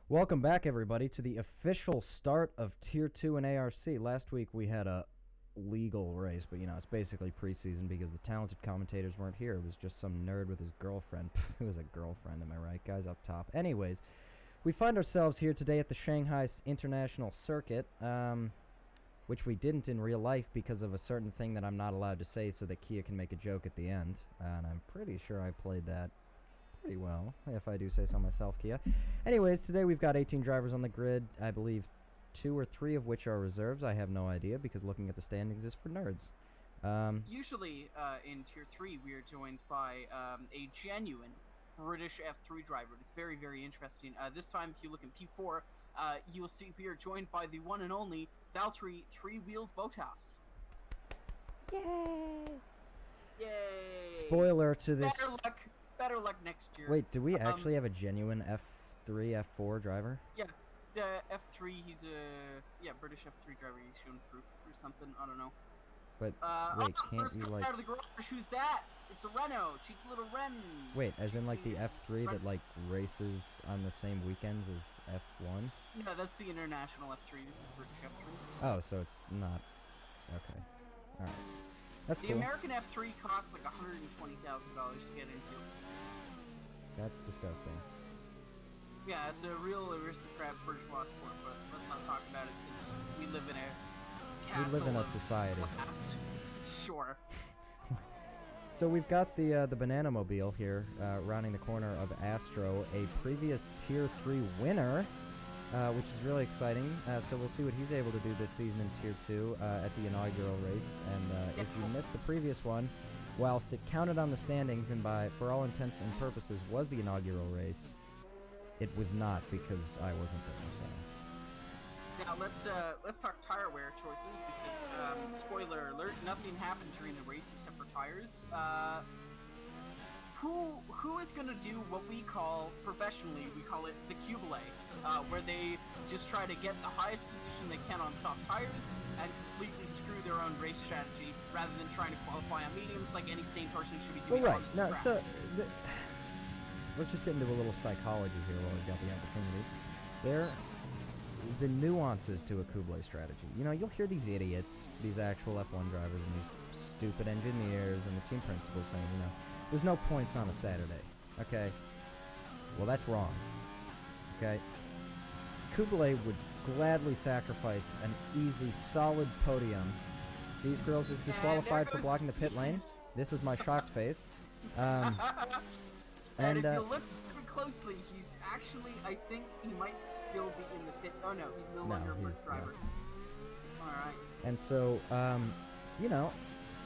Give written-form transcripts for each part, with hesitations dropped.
Welcome back, everybody, to the official start of Tier 2 in ARC. Last week we had a legal race, but, it's basically preseason because the talented commentators weren't here. It was just some nerd with his girlfriend. It was a girlfriend, am I right, guys, up top? Anyways, we find ourselves here today at the Shanghai International Circuit, which we didn't in real life because of a certain thing that I'm not allowed to say so that Kia can make a joke at the end. And I'm pretty sure I played that pretty well, if I do say so myself, Kia. Anyways, today we've got 18 drivers on the grid. I believe 2 or 3 of which are reserves. I have no idea because looking at the standings is for nerds. Usually in Tier 3 we are joined by a genuine British F3 driver. It's very, very interesting. This time, if you look in P4, you will see we are joined by the one and only Valtteri Three-Wheeled Bottas. Yay! Yay! Spoiler to this. Better luck next year. Wait, do we actually have a genuine F3, F4 driver? Yeah, the F3. He's a British F3 driver. He's shown proof or something. I don't know. But wait, can't first you car like? out of the garage? Who's that? It's a Renault, cheeky little Ren. Wait, as in like the F3 that like races on the same weekends as F1? No, that's the international F3. This is British F3. Oh, so it's not. Okay, all right, that's the cool. The American F3 costs like $120,000 to get into. That's disgusting. Yeah, it's a real aristocrat bourgeois sport, but let's not talk about it because we live in a castle. We live in a society. Sure. So we've got the Banana Mobile here, rounding the corner of Astro, a previous Tier 3 winner, which is really exciting. So we'll see what he's able to do this season in Tier 2 at the inaugural race. And if you missed the previous one, whilst it counted on the standings and for all intents and purposes was the inaugural race, it was not because I wasn't there. So. Now let's talk tire wear choices because spoiler alert, nothing happened during the race except for tires. Who is gonna do what we call professionally, we call it the Cubile, where they just try to get the highest position they can on soft tires and completely screw their own race strategy rather than trying to qualify on mediums like any sane person should be doing. Well, right. Now, so let's just get into a little psychology here while we've got the opportunity. The nuances to a Kubler strategy. You'll hear these idiots, these actual F1 drivers and these stupid engineers and the team principals saying, there's no points on a Saturday. Okay? Well, that's wrong. Okay? Kubler would gladly sacrifice an easy, solid podium. These girls is disqualified for blocking the pit lane. This is my shocked face. And if you look closely, he's actually, I think he might still be in the pit. Oh no, he's no longer a first driver. Alright. And so,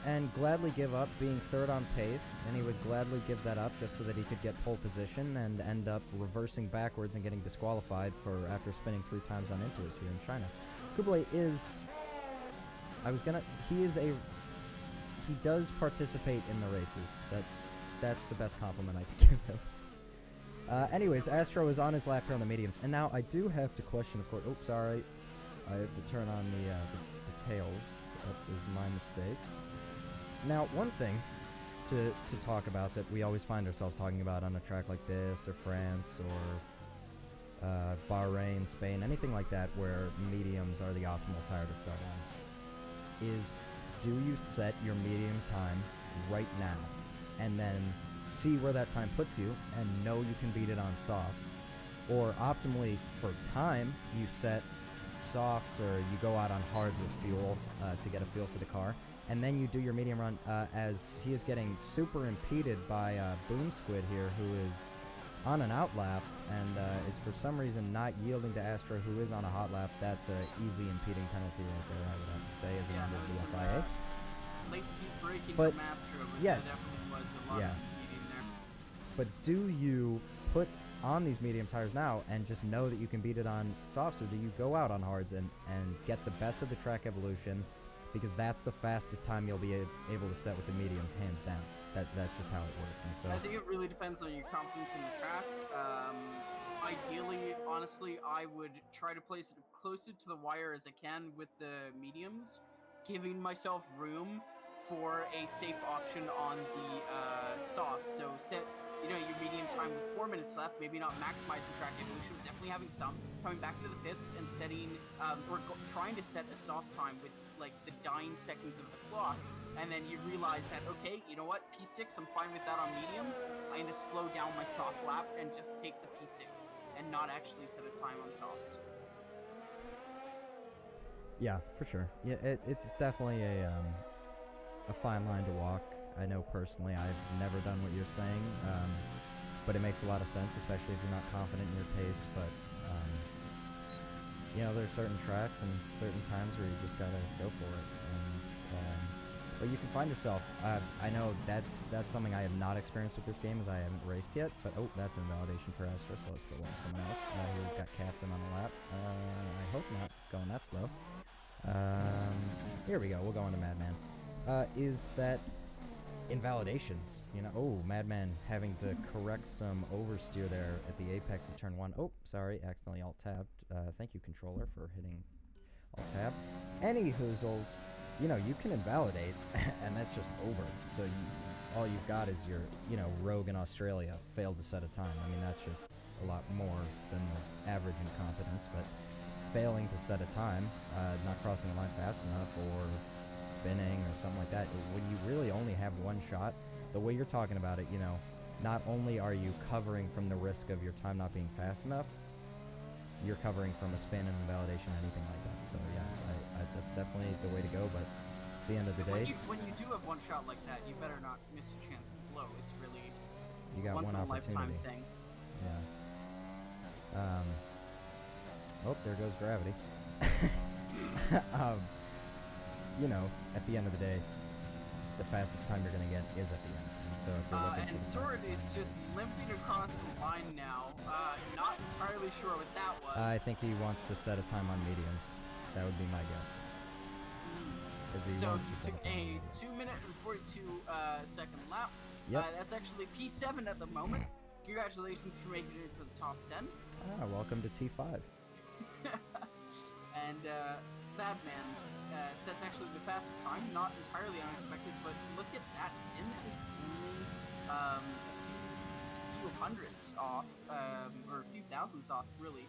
and gladly give up being third on pace, and he would gladly give that up just so that he could get pole position and end up reversing backwards and getting disqualified after spinning 3 times on inters here in China. Kubler is, he does participate in the races. That's the best compliment I could give him. Anyways, Astro is on his lap here on the mediums, and now I do have to question, of course. Oops, sorry, I have to turn on the tails. That is my mistake. Now, one thing to talk about that we always find ourselves talking about on a track like this, or France, or Bahrain, Spain, anything like that, where mediums are the optimal tire to start on, is do you set your medium time right now, and then see where that time puts you and know you can beat it on softs, or optimally for time you set softs or you go out on hards with fuel to get a feel for the car, and then you do your medium run as he is getting super impeded by Boom Squid here, who is on an out lap and is for some reason not yielding to Astro, who is on a hot lap. That's an easy impeding penalty right there, I would have to say, as a member of the FIA. Late deep braking but from Astro, but yeah, there definitely was a lot of impeding there. But do you put on these medium tires now and just know that you can beat it on softs, or do you go out on hards and get the best of the track evolution, because that's the fastest time you'll be able to set with the mediums, hands down. That's just how it works. And so I think it really depends on your confidence in the track. Ideally, honestly, I would try to place it closer to the wire as I can with the mediums, giving myself room for a safe option on the softs. So set, your medium time with 4 minutes left, maybe not maximizing track evolution, but definitely having some, coming back into the pits and setting, trying to set a soft time with like the dying seconds of the clock, and then you realize that, okay, you know what, P6, I'm fine with that on mediums, I'm going to slow down my soft lap and just take the P6 and not actually set a time on softs. Yeah, for sure. Yeah, it's definitely a fine line to walk. I know personally I've never done what you're saying, but it makes a lot of sense, especially if you're not confident in your pace. But there's certain tracks and certain times where you just gotta go for it. And but you can find yourself. I know that's something I have not experienced with this game, as I haven't raced yet. But that's invalidation for Astra, so let's go watch someone else. Here we've got Captain on the lap. I hope not going that slow. Here we go. We'll go into Madman. Is that invalidations? Madman having to correct some oversteer there at the apex of turn 1. Oh, sorry, accidentally alt-tabbed. Thank you, controller, for hitting alt-tab. Any hoozles, you can invalidate, and that's just over. So all you've got is your, rogue in Australia failed to set a time. I mean, that's just a lot more than the average incompetence, but failing to set a time, not crossing the line fast enough, or spinning or something like that, when you really only have one shot, the way you're talking about it, not only are you covering from the risk of your time not being fast enough, you're covering from a spin and invalidation, anything like that. So yeah, that's definitely the way to go, but at the end of the day, when you do have one shot like that, you better not miss a chance to blow. It's really you got once one in a opportunity. lifetime thing. Yeah. Oh, there goes gravity. At the end of the day, the fastest time you're going to get is at the end. And so if you're looking and Sword is just limping across the line now. Not entirely sure what that was. I think he wants to set a time on mediums. That would be my guess. He took a 2-minute and 42-second lap. Yep. That's actually P7 at the moment. Congratulations for making it into the top 10. Welcome to T5. And Badman sets actually the fastest time, not entirely unexpected, but look at that. Sin is only a few hundreds off, or a few thousands off, really,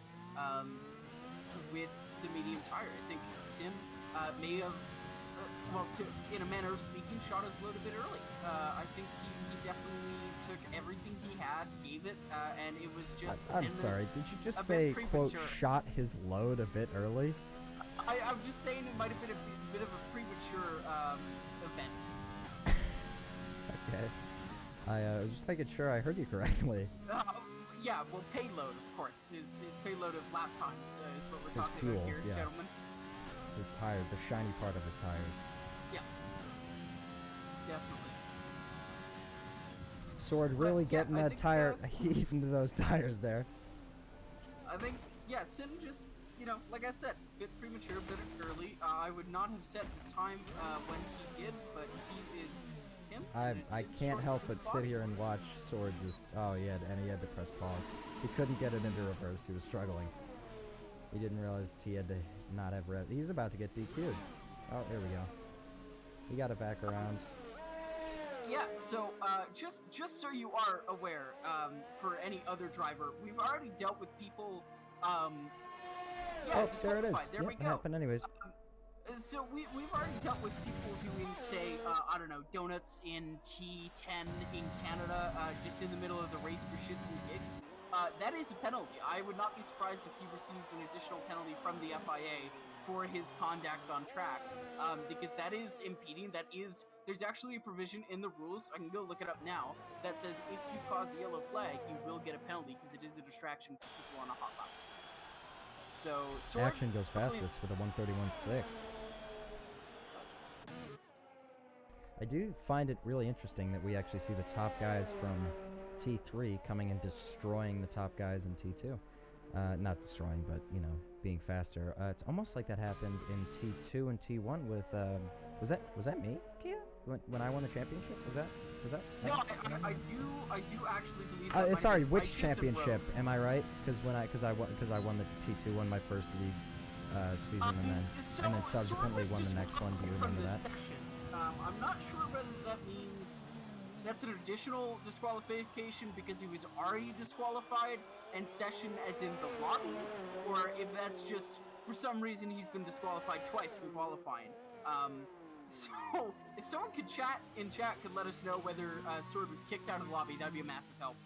with the medium tire. I think Sin may have, in a manner of speaking, shot his load a bit early. I think he definitely took everything he had, gave it, and it was just. I'm sorry, did you just say, quote, shot his load a bit early? I'm just saying it might have been a bit of a premature event. Okay. I was just making sure I heard you correctly. Yeah, well, payload, of course. His payload of lap times is what we're talking fuel, about here, yeah. gentlemen. His tire, the shiny part of his tires. Yeah. Definitely. Sword really getting that tire heat into those tires there. I think, Sin just, like I said, a bit premature, a bit early. I would not have set the time when he did, but he is him. I can't help but sit here and watch Sword just, he had to press pause. He couldn't get it into reverse, he was struggling. He didn't realize he had to not have rev. He's about to get DQ'd. Oh, here we go. He got it back around. Yeah, so just so you are aware, for any other driver, we've already dealt with people. There it is. There we go. It happened anyways. So we've already dealt with people doing, say, donuts in T10 in Canada, just in the middle of the race for shits and gigs. That is a penalty. I would not be surprised if he received an additional penalty from the FIA for his conduct on track, because that is impeding. There's actually a provision in the rules, I can go look it up now, that says if you cause a yellow flag, you will get a penalty because it is a distraction for people on a hot lap. So, Action goes fastest with a 131.6. I do find it really interesting that we actually see the top guys from T3 coming and destroying the top guys in T2. Not destroying, but, being faster. It's almost like that happened in T2 and T1 with, was that me, Kia? When I won the championship? Was that? No, I do actually believe. Sorry, which championship? Am I right? Because I won the T2 one my first league season, and then subsequently won the next one. Do you remember that? Section. I'm not sure whether that means that's an additional disqualification because he was already disqualified and session as in the lobby, or if that's just for some reason he's been disqualified twice from qualifying. So if someone could chat could let us know whether Sword was kicked out of the lobby, that'd be a massive help.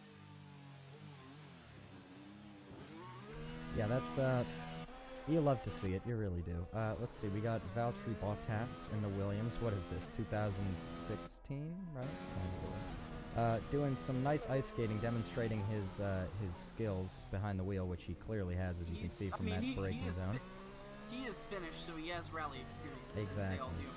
Yeah, that's you love to see it, you really do. Let's see, we got Valtteri Bottas in the Williams. What is this, 2016, right? Doing some nice ice skating, demonstrating his skills behind the wheel, which he clearly has, as you can see from that braking zone. He is finished, so he has rally experience. Exactly. As they all do.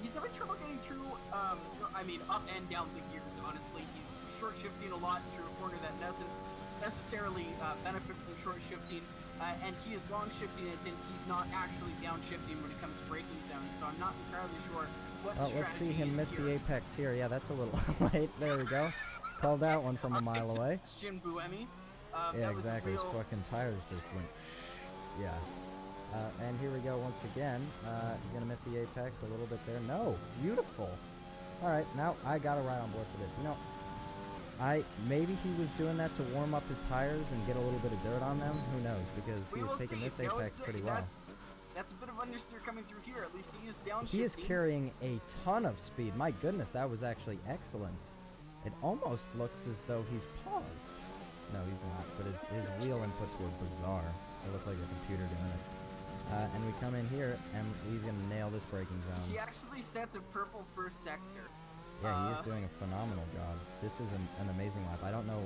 He's having trouble getting through, up and down the gears, honestly. He's short shifting a lot through a corner that doesn't necessarily benefit from short shifting, and he is long shifting as in he's not actually downshifting when it comes to braking zones, so I'm not entirely sure what the strategy let's see him miss here. the apex here. Yeah, that's a little late. There we go. Called that one from a mile away. It's Jin Buemi. Yeah, exactly. His fucking tires just went. Yeah. And here we go once again. Gonna miss the apex a little bit there. No, beautiful. All right, now I gotta ride on board for this. You know, maybe he was doing that to warm up his tires and get a little bit of dirt on them. Who knows? Because he was taking this apex pretty well. That's a bit of understeer coming through here. At least he is downshifting. He is carrying a ton of speed. My goodness, that was actually excellent. It almost looks as though he's paused. No, he's not. But his wheel inputs were bizarre. They look like a computer doing it. And we come in here, and he's going to nail this braking zone. He actually sets a purple first sector. Yeah, he is doing a phenomenal job. This is an amazing lap. I don't know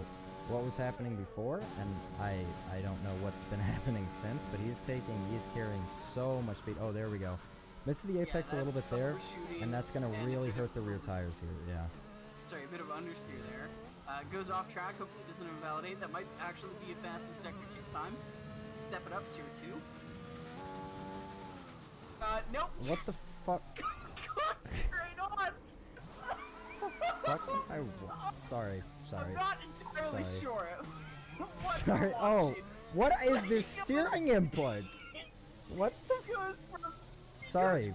what was happening before, and I don't know what's been happening since, but he's carrying so much speed. Oh, there we go. Misses the apex a little bit there, and that's going to really hurt the rear tires here, yeah. Sorry, a bit of understeer there. Goes off track, hopefully doesn't invalidate. That might actually be a fastest sector 2 time. Step it up, tier 2. Nope. What the fuck? Go straight on! Sorry. I'm not entirely sure. Sorry. Oh, what is this steering input? What the? Sorry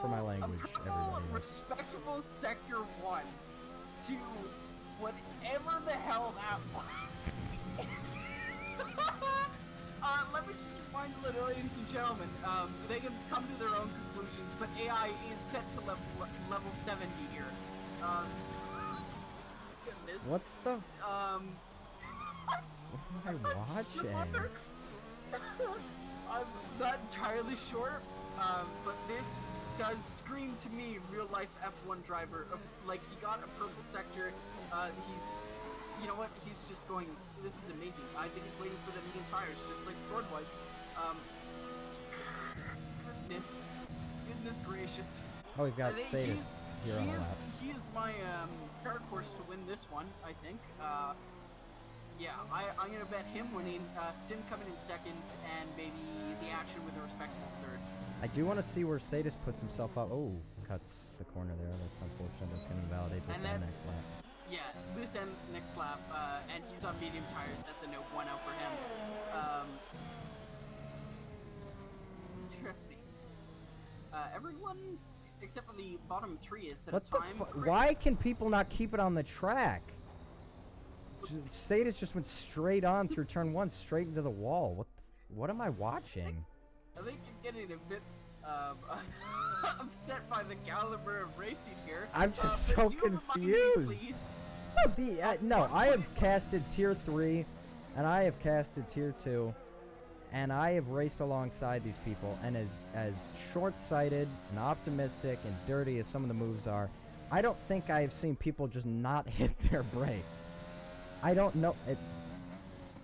for my language, everybody. Respectable sector 1 to whatever the hell that was. Let me just remind the ladies and gentlemen, they can come to their own conclusions, but AI is set to level 70 here. Goodness. What the? What am I watching? I'm not entirely sure, but this does scream to me real life F1 driver. Like, he got a purple sector. You know what? He's just going, this is amazing. I think he's waiting for the medium tires, just like Sword was. Goodness gracious. Oh, we've got Sadist here on the lap. He is my dark horse to win this one, I think. Yeah, I'm gonna bet him winning, Sim coming in second, and maybe the action with a respectable third. I do want to see where Sadist puts himself up. Oh, cuts the corner there. That's unfortunate. That's going to invalidate this and next lap. Yeah, this end next lap, and he's on medium tires. That's a no 1 out for him. Interesting. Everyone except for the bottom 3 is set a time. Why can people not keep it on the track? Sadist just went straight on through turn 1, straight into the wall. What am I watching? I think you're getting a bit upset by the caliber of racing here. I'm just so confused. No, I have casted tier 3, and I have casted tier 2, and I have raced alongside these people, and as short-sighted and optimistic and dirty as some of the moves are, I don't think I've seen people just not hit their brakes. I don't know.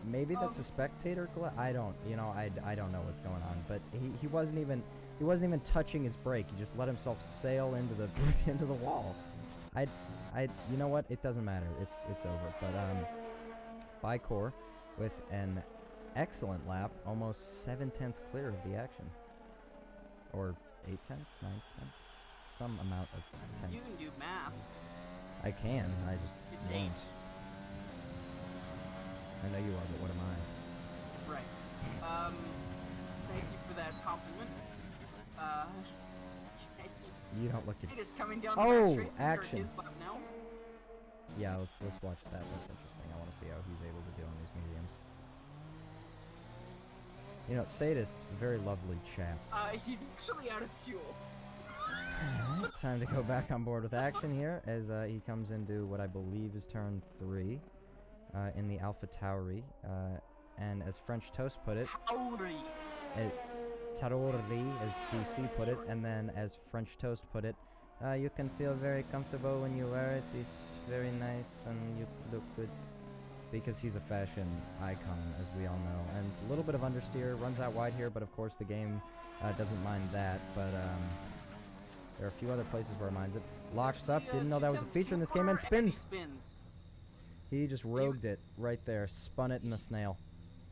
Maybe that's a spectator glitch. I don't know what's going on. But he wasn't even touching his brake. He just let himself sail into the into the wall. You know what? It doesn't matter. It's over. But Bicor with an excellent lap, almost 7/10 clear of the action, or 8/10, 9/10, some amount of tenths. You can do math. I can. I just it's won't. 8. I know you are, but what am I? Right. Thank you for that compliment. You don't look at... Sadis coming down Oh, the back straight to action. start his lap now. Yeah, let's watch that. That's interesting. I want to see how he's able to do on these mediums. You know, Sadist, very lovely chap. He's actually out of fuel. Alright, time to go back on board with action here as he comes into what I believe is turn 3 in the Alpha Tauri. And as French Toast put it... Tauri! Tarori, as DC put it, and then as French Toast put it, you can feel very comfortable when you wear it. It's very nice and you look good. Because he's a fashion icon, as we all know. And a little bit of understeer, runs out wide here, but of course the game doesn't mind that. But there are a few other places where it minds it. Locks up, didn't know that was a feature in this game, and spins! He just rogued it right there, spun it in a snail.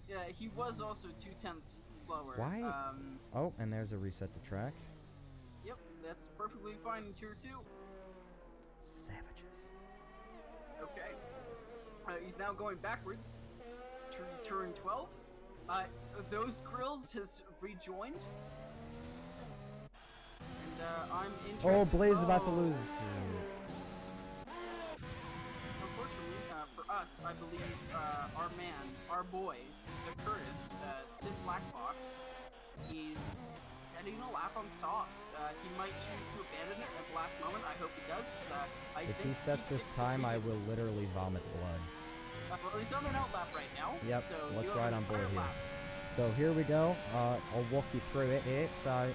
Yeah, he was also 0.2 slower. Why? Oh, and there's a reset to track. Yep, that's perfectly fine in Tier 2. Savages. Okay. He's now going backwards through turn 12. Those grills has rejoined. And I'm interested. Oh, Blaze is about to lose. Unfortunately, for us, I believe our man, our boy, the Curtis, Sid Blackbox, is setting a lap on softs. He might choose to abandon it at the last moment. I hope he does, because I If think he sets this time, I will literally vomit blood. Well, he's on an out lap right now. Yep, so let's you have ride an on board entire here. lap. So here we go. I'll walk you through it here. So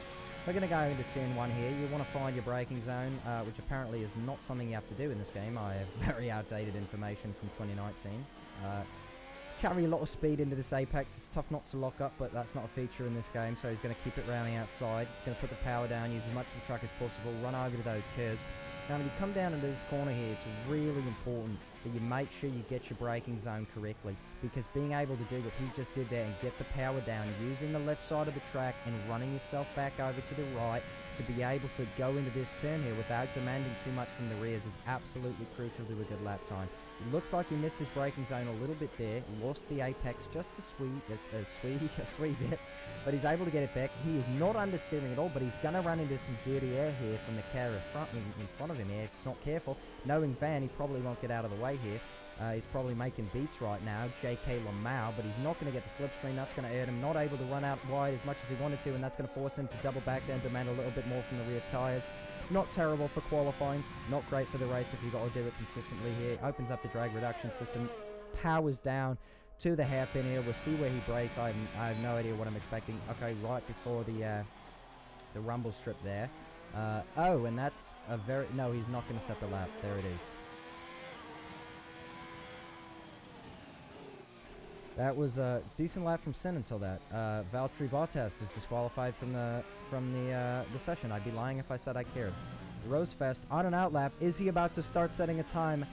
we're going to go into turn 1 here. You want to find your braking zone, which apparently is not something you have to do in this game. I have very outdated information from 2019. Carry a lot of speed into this apex. It's tough not to lock up, but that's not a feature in this game, so he's going to keep it round the outside. He's going to put the power down, use as much of the track as possible, run over to those curves. Now, when you come down into this corner here, it's really important that you make sure you get your braking zone correctly, because being able to do what he just did there and get the power down, using the left side of the track and running yourself back over to the right to be able to go into this turn here without demanding too much from the rears is absolutely crucial to a good lap time. It looks like he missed his braking zone a little bit there, lost the apex just a sweet bit, but he's able to get it back. He is not understeering at all, but he's going to run into some dirty air here from the car in front of him here if he's not careful. Knowing Van, he probably won't get out of the way here. He's probably making beats right now, J.K. Lamau, but he's not going to get the slipstream. That's going to hurt him. Not able to run out wide as much as he wanted to, and that's going to force him to double back down, demand a little bit more from the rear tyres. Not terrible for qualifying, not great for the race if you've got to do it consistently here. Opens up the drag reduction system, powers down to the hairpin here. We'll see where he brakes. I have no idea what I'm expecting. Okay, right before the rumble strip there. Oh, and that's a very... No, he's not going to set the lap. There it is. That was a decent lap from Sin until that. Valtteri Bottas is disqualified from the session. I'd be lying if I said I cared. Rosefest on an out lap. Is he about to start setting a time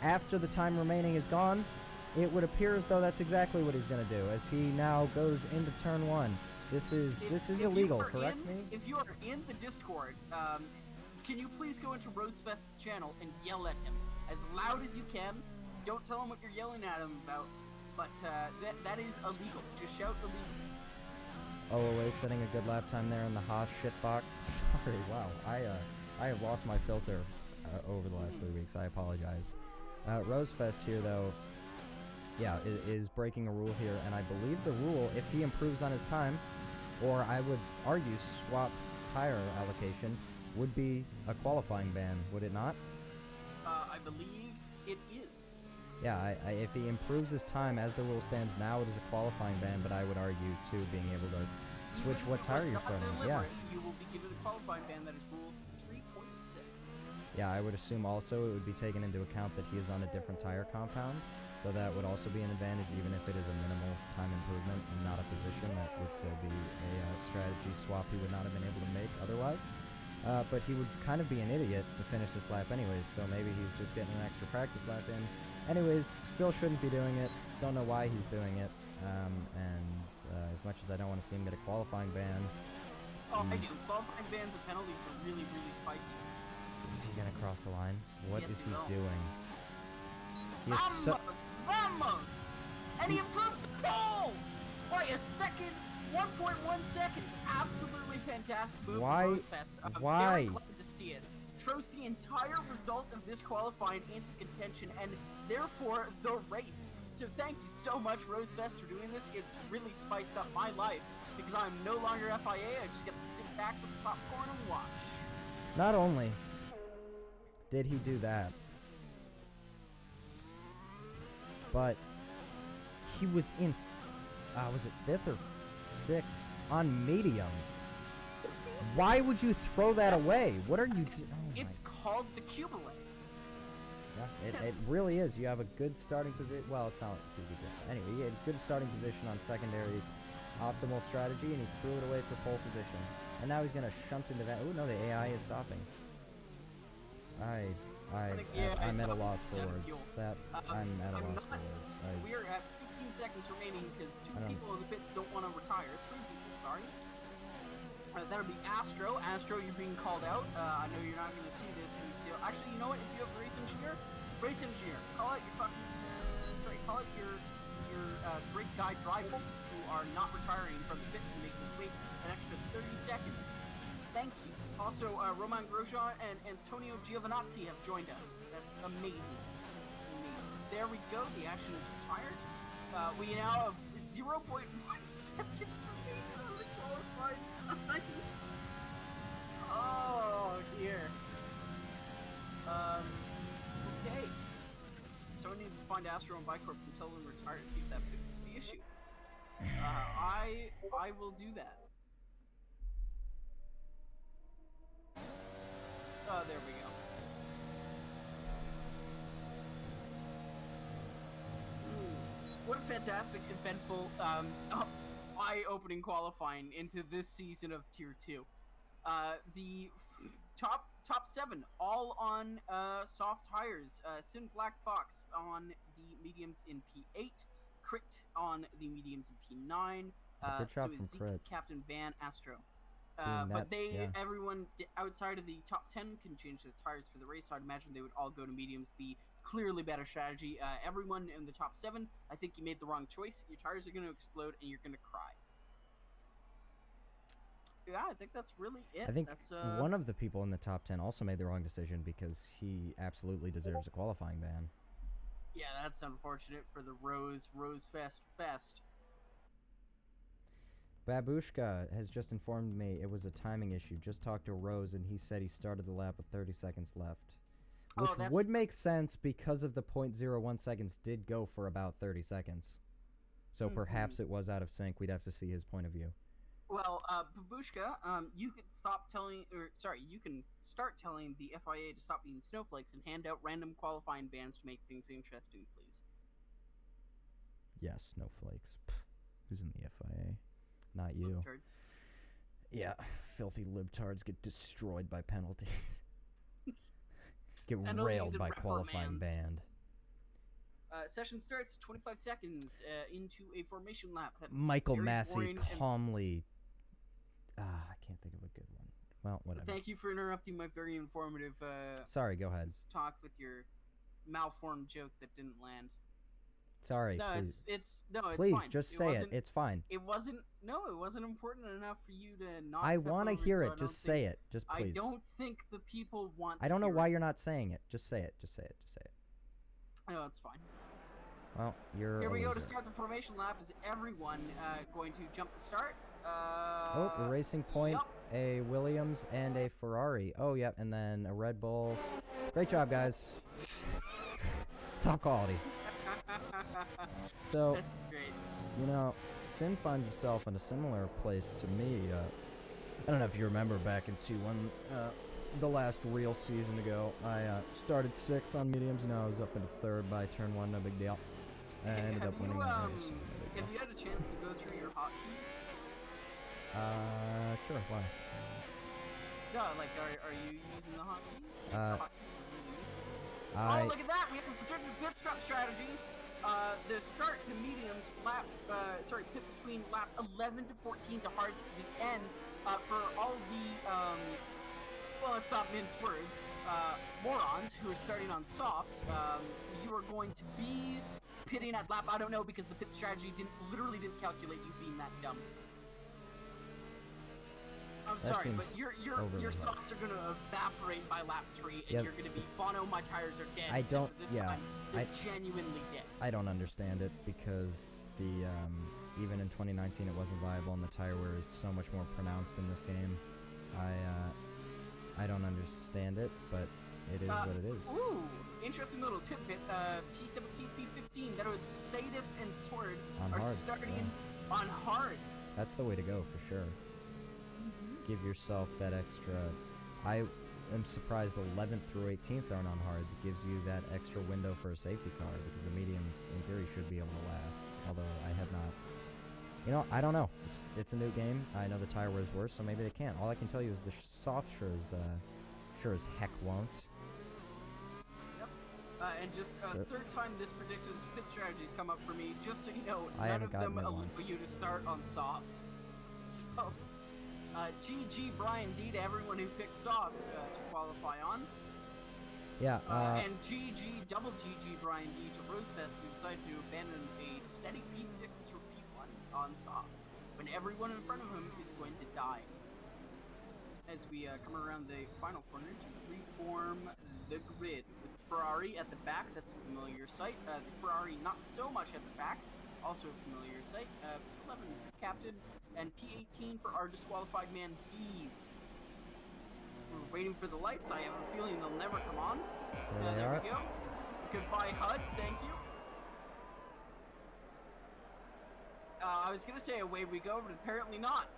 after the time remaining is gone? It would appear as though that's exactly what he's going to do, as he now goes into turn 1. This is illegal, correct me? If you are in the Discord, can you please go into Rosefest's channel and yell at him as loud as you can? Don't tell him what you're yelling at him about. But that is illegal. Just shout illegal. OOA setting a good lap time there in the Haas shitbox. Sorry, wow. I have lost my filter over the last 3 weeks. I apologize. Rosefest here, though, yeah, is breaking a rule here. And I believe the rule, if he improves on his time, or I would argue swaps tire allocation, would be a qualifying ban, would it not? I believe it is. Yeah, if he improves his time as the rule stands now, it is a qualifying ban, but I would argue, too, being able to switch what tire you're starting with. Yeah. You will be given a qualifying ban that is rule 3.6. Yeah, I would assume also it would be taken into account that he is on a different tire compound, so that would also be an advantage, even if it is a minimal time improvement and not a position. That would still be a strategy swap he would not have been able to make otherwise. But he would kind of be an idiot to finish this lap anyways, so maybe he's just getting an extra practice lap in. Anyways, still shouldn't be doing it. Don't know why he's doing it. As much as I don't want to see him get a qualifying ban. Oh, I do. Qualifying bans and penalties are really, really spicy. Is he going to cross the line? What is he will. doing? He is Vamos! And he improves the pole! By a second 1.1 seconds. Absolutely fantastic move Why? from Rosefest. Why? Very glad to see it. Throws the entire result of this qualifying into contention and therefore the race. So thank you so much, Rosefest, for doing this. It's really spiced up my life because I'm no longer FIA. I just get to sit back with the popcorn and watch. Not only did he do that, but he was in, was it 5th or 6th on mediums. Why would you throw that away? What are you doing? Oh it's called the Cubile. Yeah, it really is. You have a good starting position. Well, it's not anyway. You had a good starting position on secondary, optimal strategy, and he threw it away for pole position. And now he's gonna shunt into that. Oh no, the AI is stopping. I'm at a loss for words. I'm at a loss for words. We are at 15 seconds remaining because 2 people in the pits don't want to retire. 3 people, sorry. That'll be Astro. Astro, you're being called out. I know you're not going to see this until... Actually, you know what? If you have race engineer, call out your fucking... call out your great guy drivers who are not retiring from the pits and making us wait an extra 30 seconds. Thank you. Also, Roman Grosjean and Antonio Giovinazzi have joined us. That's amazing. There we go. The action is retired. We now have 0.1 seconds remaining on the qualifying time. Oh, dear. Okay. Someone needs to find Astro and Bicorps and tell them to retire to see if that fixes the issue. I will do that. Oh, there we go. What a fantastic, eventful, eye-opening qualifying into this season of Tier 2. The top 7, all on soft tires. Sin Black Fox on the mediums in P8, Crit on the mediums in P9. Good job so from is Zeke, Crit. Captain Van, Astro. That, But yeah. everyone outside of the top 10 can change their tires for the race, so I'd imagine they would all go to mediums, the clearly better strategy. Everyone in the top 7, I think you made the wrong choice. Your tires are going to explode and you're going to cry. Yeah, I think that's really it. I think that's, one of the people in the top 10 also made the wrong decision because he absolutely deserves a qualifying ban. Yeah, that's unfortunate for the Rose Fest. Babushka has just informed me it was a timing issue. Just talked to Rose, and he said he started the lap with 30 seconds left. Which would make sense because of the 0.01 seconds did go for about 30 seconds. So perhaps it was out of sync. We'd have to see his point of view. Well, Babushka, you can you can start telling the FIA to stop being snowflakes and hand out random qualifying bans to make things interesting, please. Yes, snowflakes. Pff, who's in the FIA? Not you. Libtards. Yeah, filthy libtards get destroyed by penalties. Get railed by qualifying banned. Session starts 25 seconds into a formation lap. That's Michael very Massey calmly... I can't think of a good one. Well, whatever. Thank you for interrupting my very informative Sorry, go ahead. talk with your malformed joke that didn't land. Sorry, no, please. it's please, fine. just say it. It's fine. It wasn't important enough for you to not. I want to hear it. Just say it. Just please. I don't think the people want. I don't know why you're not saying it. Just say it. Just say it. Just say it. No, it's fine. Well, you're. Here we go loser. to start the formation lap. Is everyone going to jump the start? A Racing Point, a Williams, and a Ferrari. Oh, yep, and then a Red Bull. Great job, guys. Top quality. So, this is great. You know, Sin found himself in a similar place to me. I don't know if you remember back in T1, the last real season ago. I started 6th on mediums, and I was up into 3rd by turn 1, no big deal. I ended up winning the race. Have you had a chance to go through your hotkeys? Sure, why? No, like, are you using the hotkeys? The hotkeys are really useful. Oh, look at that! We have a protected pit stop strategy. The start to mediums, pit between lap 11 to 14 to hards to the end, for all the, well, let's not mince words, morons who are starting on softs. You are going to be pitting at lap, I don't know, because the pit strategy literally didn't calculate you being that dumb. I'm That sorry, but seems your overly softs are gonna evaporate by lap 3, and Yep. you're gonna be Bono. My tires are dead. I except don't- for this yeah, time, they're genuinely dead. I don't understand it because the even in 2019 it wasn't viable and the tire wear is so much more pronounced in this game. I don't understand it, but it is what it is. Ooh, interesting little tidbit. P17, P15, that was Sadist and Sword On are hards, starting on hards. That's the way to go for sure. Give yourself that extra. I am surprised 11th through 18th aren't on hards. It gives you that extra window for a safety car because the mediums in theory should be able to last. Although I have not. You know, I don't know. It's a new game. I know the tire wear is worse, so maybe they can't. All I can tell you is the soft sure as heck won't. Yep. And just So- third time this predictive pit strategy's come up for me. Just so you know, I none haven't of them gotten it allow once. you to start on softs. So, GG Brian D to everyone who picked softs to qualify on. Yeah. And GG, double GG Brian D to Rosefest, who decided to abandon a steady P6 for P1 on softs, when everyone in front of him is going to die. As we come around the final corner to reform the grid, with Ferrari at the back, that's a familiar sight. The Ferrari not so much at the back, also a familiar sight. P11 for Captain, and P18 for our disqualified man D's. We're waiting for the lights. I have a feeling they'll never come on. There we go. Goodbye, HUD. Thank you. I was gonna say away we go, but apparently not.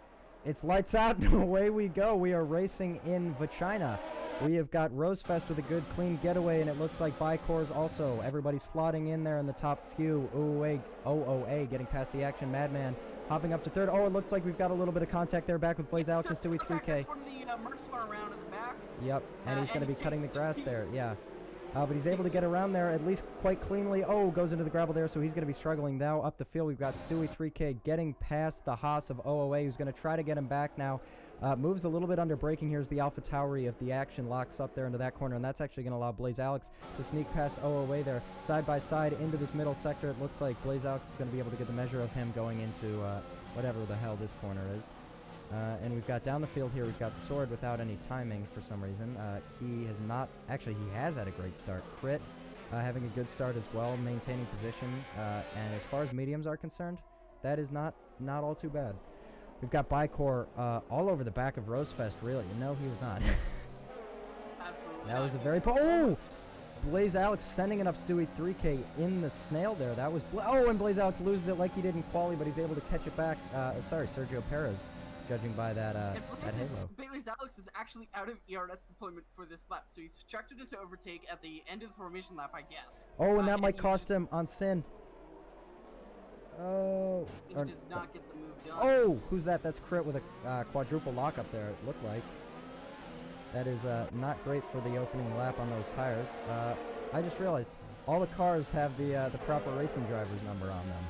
It's lights out and away we go. We are racing in Vachina. We have got Rosefest with a good clean getaway, and it looks like Bicor's also. Everybody slotting in there in the top few. OOA getting past the action. Madman hopping up to third. Oh, it looks like we've got a little bit of contact there back with Blaze Alex and Stewie 3K. That's when the Merc spun around in the back. Yep, and he's going to be cutting the grass Stewie. there, yeah. But he's able to get around there at least quite cleanly. Oh, goes into the gravel there, so he's going to be struggling. Now up the field, we've got Stewie 3K getting past the Haas of OOA, who's going to try to get him back now. Moves a little bit under braking here as the Alpha Tauri of the action locks up there into that corner, and that's actually going to allow Blaze Alex to sneak past OOA there. Side by side into this middle sector, it looks like Blaze Alex is going to be able to get the measure of him going into whatever the hell this corner is. And we've got down the field here, we've got Sword without any timing for some reason. He has not, actually he has had a great start. Crit having a good start as well, maintaining position. And as far as mediums are concerned, that is not all too bad. We've got Bicor all over the back of Rosefest, really. No, he was not. Absolutely. That was a very... Oh! Blaze Alex sending it up Stewie 3K in the snail there. That was... Oh, and Blaze Alex loses it like he did in quali, but he's able to catch it back. Sorry, Sergio Perez, judging by that halo. Blaze Alex is actually out of ERS deployment for this lap, so he's structured into overtake at the end of the formation lap, I guess. Oh, and that might cost him on Sin. Oh. He does not get the move done. Oh, who's that? That's Crit with a quadruple lock up there, it looked like. That is not great for the opening lap on those tires. I just realized all the cars have the proper racing driver's number on them.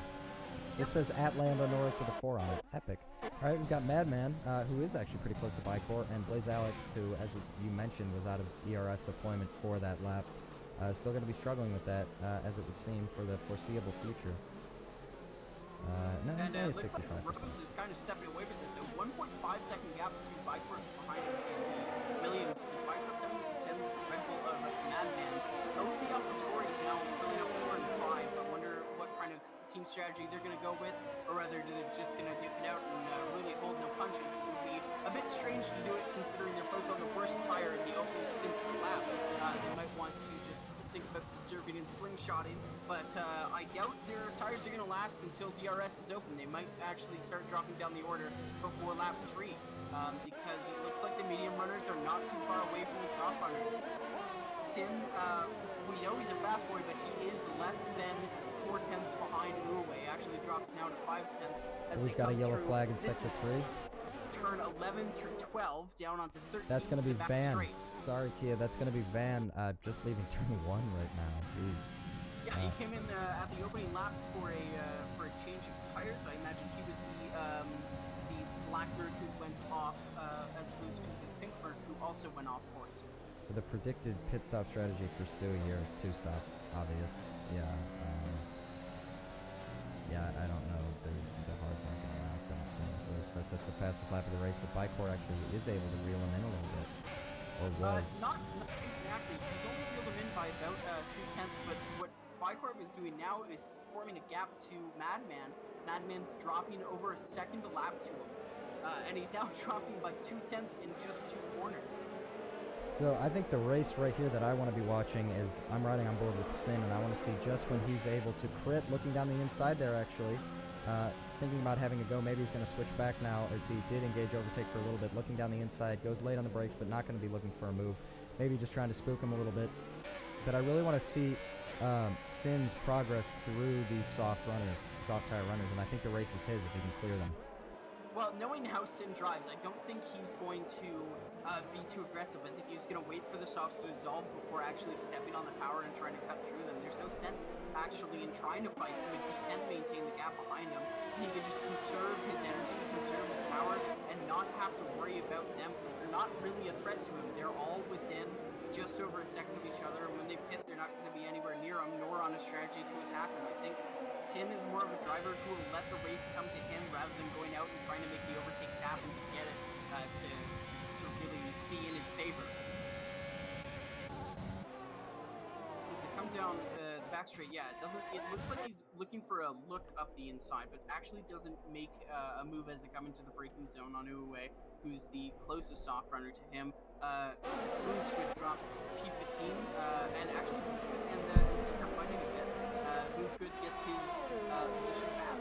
This says at Lando Norris with a 4 on it. Epic. All right, we've got Madman, who is actually pretty close to Bicor, and Blaze Alex, who, as you mentioned, was out of ERS deployment for that lap. Still going to be struggling with that, as it would seem, for the foreseeable future. No, he's only And at it looks like 65%. Rose is kind of stepping away from this. So 1.5-second gap to Bicor's behind him in Williams. With Bicor 7-10, Red Bull Madman. Both the AlphaTauris now filling up 4 and 5. I wonder what kind of team strategy they're going to go with, or whether they're just going to duke it out and really hold no punches. It would be a bit strange to do it considering they're both on the worst tire in the opening stints of the lap. They might want to just think about conserving and slingshotting, but I doubt their tires are going to last until DRS is open. They might actually start dropping down the order before lap 3, because it looks like the medium runners are not too far away from the soft runners. Sin, we know he's a fast boy, but he is less than 4/10 behind Uruguay. Actually drops now to 5/10. We've got a yellow flag in sector 3. Turn 11 through 12, down onto 13. That's going to be back Van. straight. Sorry, Kia. That's going to be Van just leaving turn 1 right now. Jeez. Yeah, he came in at the opening lap for a change of tires. I imagine he was the Blackbird who went off, as opposed to the Pinkbird who also went off course. So the predicted pit stop strategy for Stewie here, 2-stop, obvious. Yeah. Yeah, I don't know. The hards aren't going to last. I don't think. just missed. That's the fastest lap of the race, but Bicor actually is able to reel him in a little bit. Or was. Not exactly. He's only reeled him in by about 3/10, but what Bicorp is doing now is forming a gap to Madman. Madman's dropping over a second a lap to him. And he's now dropping by 2/10 in just 2 corners. So I think the race right here that I want to be watching is I'm riding on board with Sin, and I want to see just when he's able to crit, looking down the inside there actually. Thinking about having a go. Maybe he's going to switch back now as he did engage overtake for a little bit. Looking down the inside, goes late on the brakes, but not going to be looking for a move. Maybe just trying to spook him a little bit. But I really want to see Sin's progress through these soft tire runners, and I think the race is his if he can clear them. Well, knowing how Sin drives, I don't think he's going to be too aggressive. I think he's going to wait for the softs to dissolve before actually stepping on the power and trying to cut through them. There's no sense actually in trying to fight them if he can maintain the gap behind him. He can just conserve his energy, conserve his power, and not have to worry about them because they're not really a threat to him. They're all within just over a second of each other. When they pit, they're not going to be anywhere near him, nor on a strategy to attack him. I think Sin is more of a driver who will let the race come to him rather than going out and trying to make the overtakes happen to get it to really be in his favor. As they come down the back straight, yeah, it looks like he's looking for a look up the inside, but actually doesn't make a move as they come into the braking zone on Uwe, who's the closest soft runner to him. Boomsquid drops to P15, and actually Boomsquid and Sin are fighting a bit. Boomsquid gets his position back.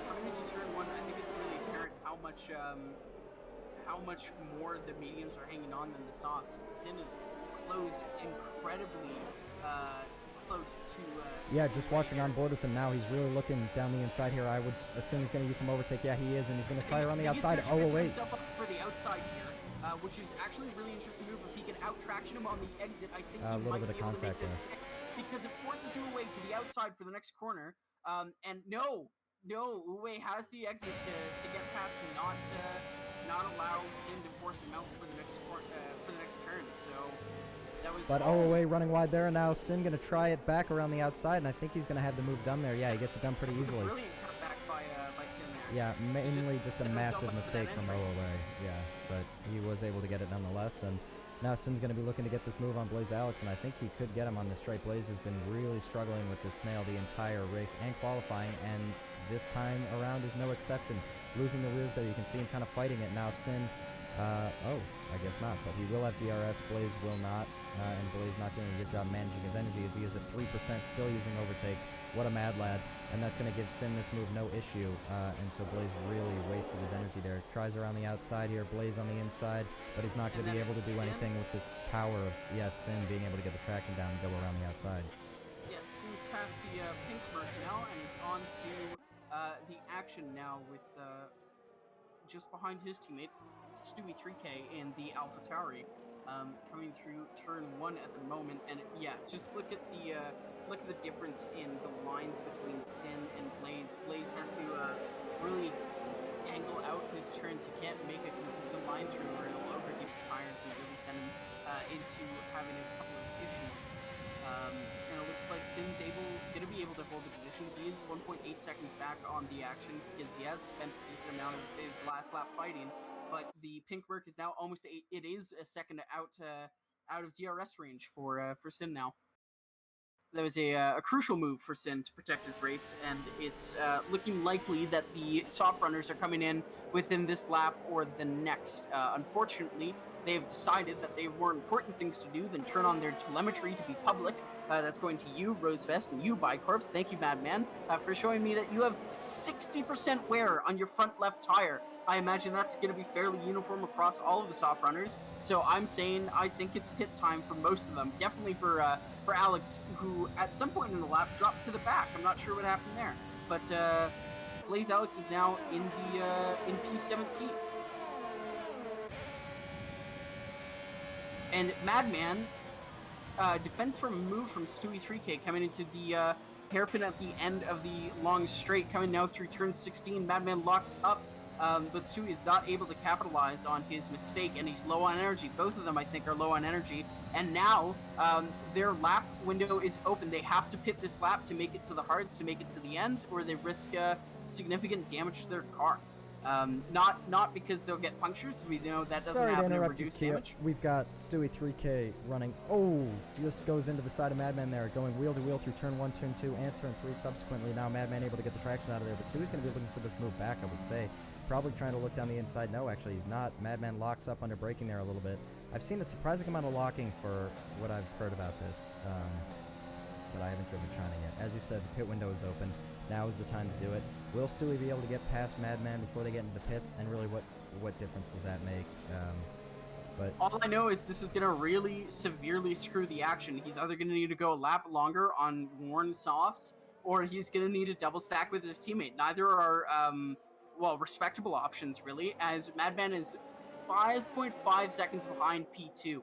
Coming into turn 1, I think it's really apparent how much more the mediums are hanging on than the softs. Sin is closed incredibly close to yeah, just watching on board with him now, he's really looking down the inside here. I would assume he's going to use some overtake. Yeah, he is, and he's going to try around the outside. Oh, wait. Himself up for the outside here, which is actually a really interesting move. If he can out-traction him on the exit, I think he might be able to make this stick, because it forces him away to the outside for the next corner. And no, Uwe has the exit to get past and not allow Sin to force him out for the next turn. So that was. But Uwe running wide there, and now Sin going to try it back around the outside, and I think he's going to have the move done there. Yeah, he gets it done pretty easily. A brilliant cutback by Sin there. Yeah, mainly just a massive mistake from Uwe. Yeah, but he was able to get it nonetheless, and now Sin's going to be looking to get this move on Blaze Alex, and I think he could get him on the straight. Blaze has been really struggling with this snail the entire race and qualifying, and this time around is no exception. Losing the wheels there, you can see him kind of fighting it. Now if Sin, oh, I guess not, but he will have DRS, Blaze will not, and Blaze not doing a good job managing his energy as he is at 3%, still using overtake. What a mad lad, and that's going to give Sin this move no issue, and so Blaze really wasted his energy there. Tries around the outside here, Blaze on the inside, but he's not going to be able to do anything with the power of, Sin being able to get the tracking down and go around the outside. Yeah, Sin's past the pink mark now, and he's on to the action now with just behind his teammate, Stewie 3K in the AlphaTauri, coming through turn 1 at the moment. And yeah, just look at the difference in the lines between Sin and Blaze. Blaze has to really angle out his turns. He can't make a consistent line through, or he'll overheat his tires and really send him into having a couple of issues. And it looks like Sin's going to be able to hold the position. He is 1.8 seconds back on the action because he has spent a decent amount of his last lap fighting. But the pink mark is now almost it is a second out of DRS range for Sin now. That was a crucial move for Sin to protect his race, and it's looking likely that the soft runners are coming in within this lap or the next. Unfortunately, they've decided that they have more important things to do than turn on their telemetry to be public. That's going to you, Rosefest, and you, Bicorps. Thank you, Madman, for showing me that you have 60% wear on your front left tire. I imagine that's going to be fairly uniform across all of the soft runners. So I'm saying I think it's pit time for most of them. Definitely for Alex, who at some point in the lap dropped to the back. I'm not sure what happened there. But Blaze Alex is now in P17. And Madman defends from a move from Stewie 3K coming into the hairpin at the end of the long straight, coming now through turn 16. Madman locks up but Stewie is not able to capitalize on his mistake, and he's low on energy. Both of them, I think, are low on energy, and now their lap window is open. They have to pit this lap to make it to the hards, to make it to the end, or they risk significant damage to their car. Not because they'll get punctures. We know that doesn't Sorry to happen to interrupt you, reduce Kia. damage. We've got Stewie 3K running. Oh, just goes into the side of Madman there, going wheel to wheel through turn 1, turn 2, and turn 3 subsequently. Now Madman able to get the traction out of there, but Stewie's going to be looking for this move back, I would say. Probably trying to look down the inside. No, actually, he's not. Madman locks up under braking there a little bit. I've seen a surprising amount of locking for what I've heard about this, but I haven't driven China yet. As you said, the pit window is open. Now is the time to do it. Will Stewie be able to get past Madman before they get into the pits? And really, what difference does that make? But all I know is this is going to really severely screw the action. He's either going to need to go a lap longer on worn softs, or he's going to need to double stack with his teammate. Neither are, well, respectable options, really, as Madman is 5.5 seconds behind P2,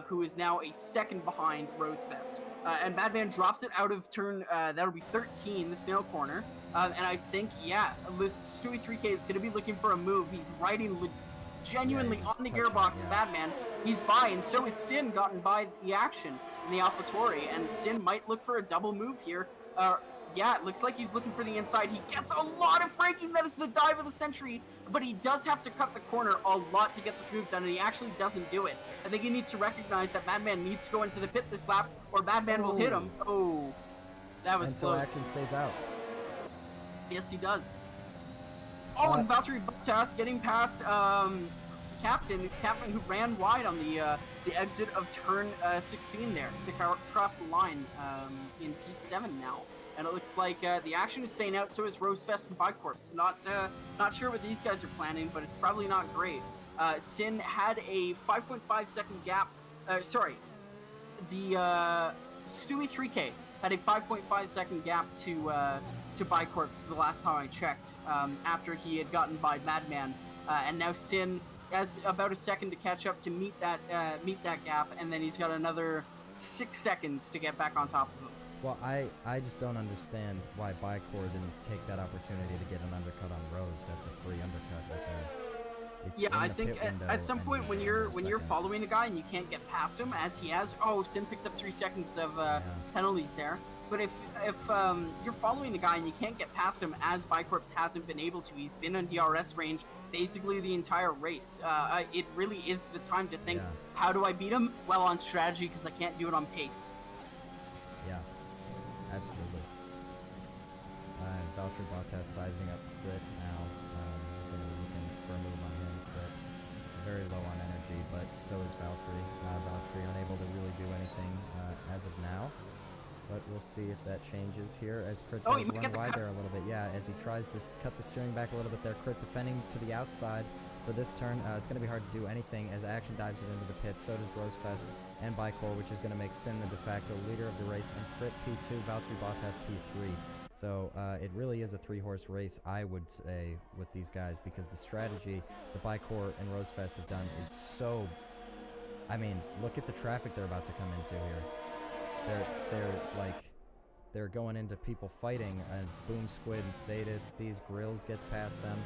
who is now a second behind Rosefest. And Madman drops it out of turn, that'll be 13, the snail corner. And I think, yeah, Stewie 3K is going to be looking for a move. He's riding genuinely on the gearbox of Madman. He's by, and so is Sin gotten by the action in the AlphaTauri, and Sin might look for a double move here. Yeah, it looks like he's looking for the inside. He gets a lot of braking. That is the dive of the century, but he does have to cut the corner a lot to get this move done, and he actually doesn't do it. I think he needs to recognize that Madman needs to go into the pit this lap, or Madman will hit him. Oh, that was close. And so action stays out. Yes, he does. Oh, and Valtteri Bottas getting past Captain who ran wide on the exit of turn 16 there to cross the line in P7 now. And it looks like the action is staying out, so is Rosefest and Bicorpse. Not sure what these guys are planning, but it's probably not great. Sin had a 5.5 second gap. Sorry, the Stewie 3K had a 5.5 second gap to Bicorpse the last time I checked, after he had gotten by Madman, and now Sin has about a second to catch up to meet that gap, and then he's got another 6 seconds to get back on top of him. Well, I just don't understand why Bicor didn't take that opportunity to get an undercut on Rose. That's a free undercut right there. It's yeah, I think at some point when you're following a guy and you can't get past him, as he has, Sin picks up 3 seconds of penalties there. But if you're following a guy and you can't get past him, as Bicorpse hasn't been able to, he's been on DRS range basically the entire race. It really is the time to think, how do I beat him? Well, on strategy, because I can't do it on pace. Yeah, absolutely. Valtteri Bottas sizing up Crit now. He's going to be looking for a move on him. Crit very low on energy, but so is Valtteri. Valtteri unable to really do anything as of now. But we'll see if that changes here as Crit does run wide there a little bit. Yeah, as he tries to cut the steering back a little bit there. Crit defending to the outside for this turn. It's going to be hard to do anything as Action dives it into the pits. So does Rosefest and Bicor, which is going to make Sin the de facto leader of the race. And Crit P2, Valtteri Bottas P3. So it really is a 3-horse race, I would say, with these guys, because the strategy the Bicor and Rosefest have done is so... I mean, look at the traffic they're about to come into here. They're going into people fighting, and Boom Squid and Sadist, these Grills gets past them.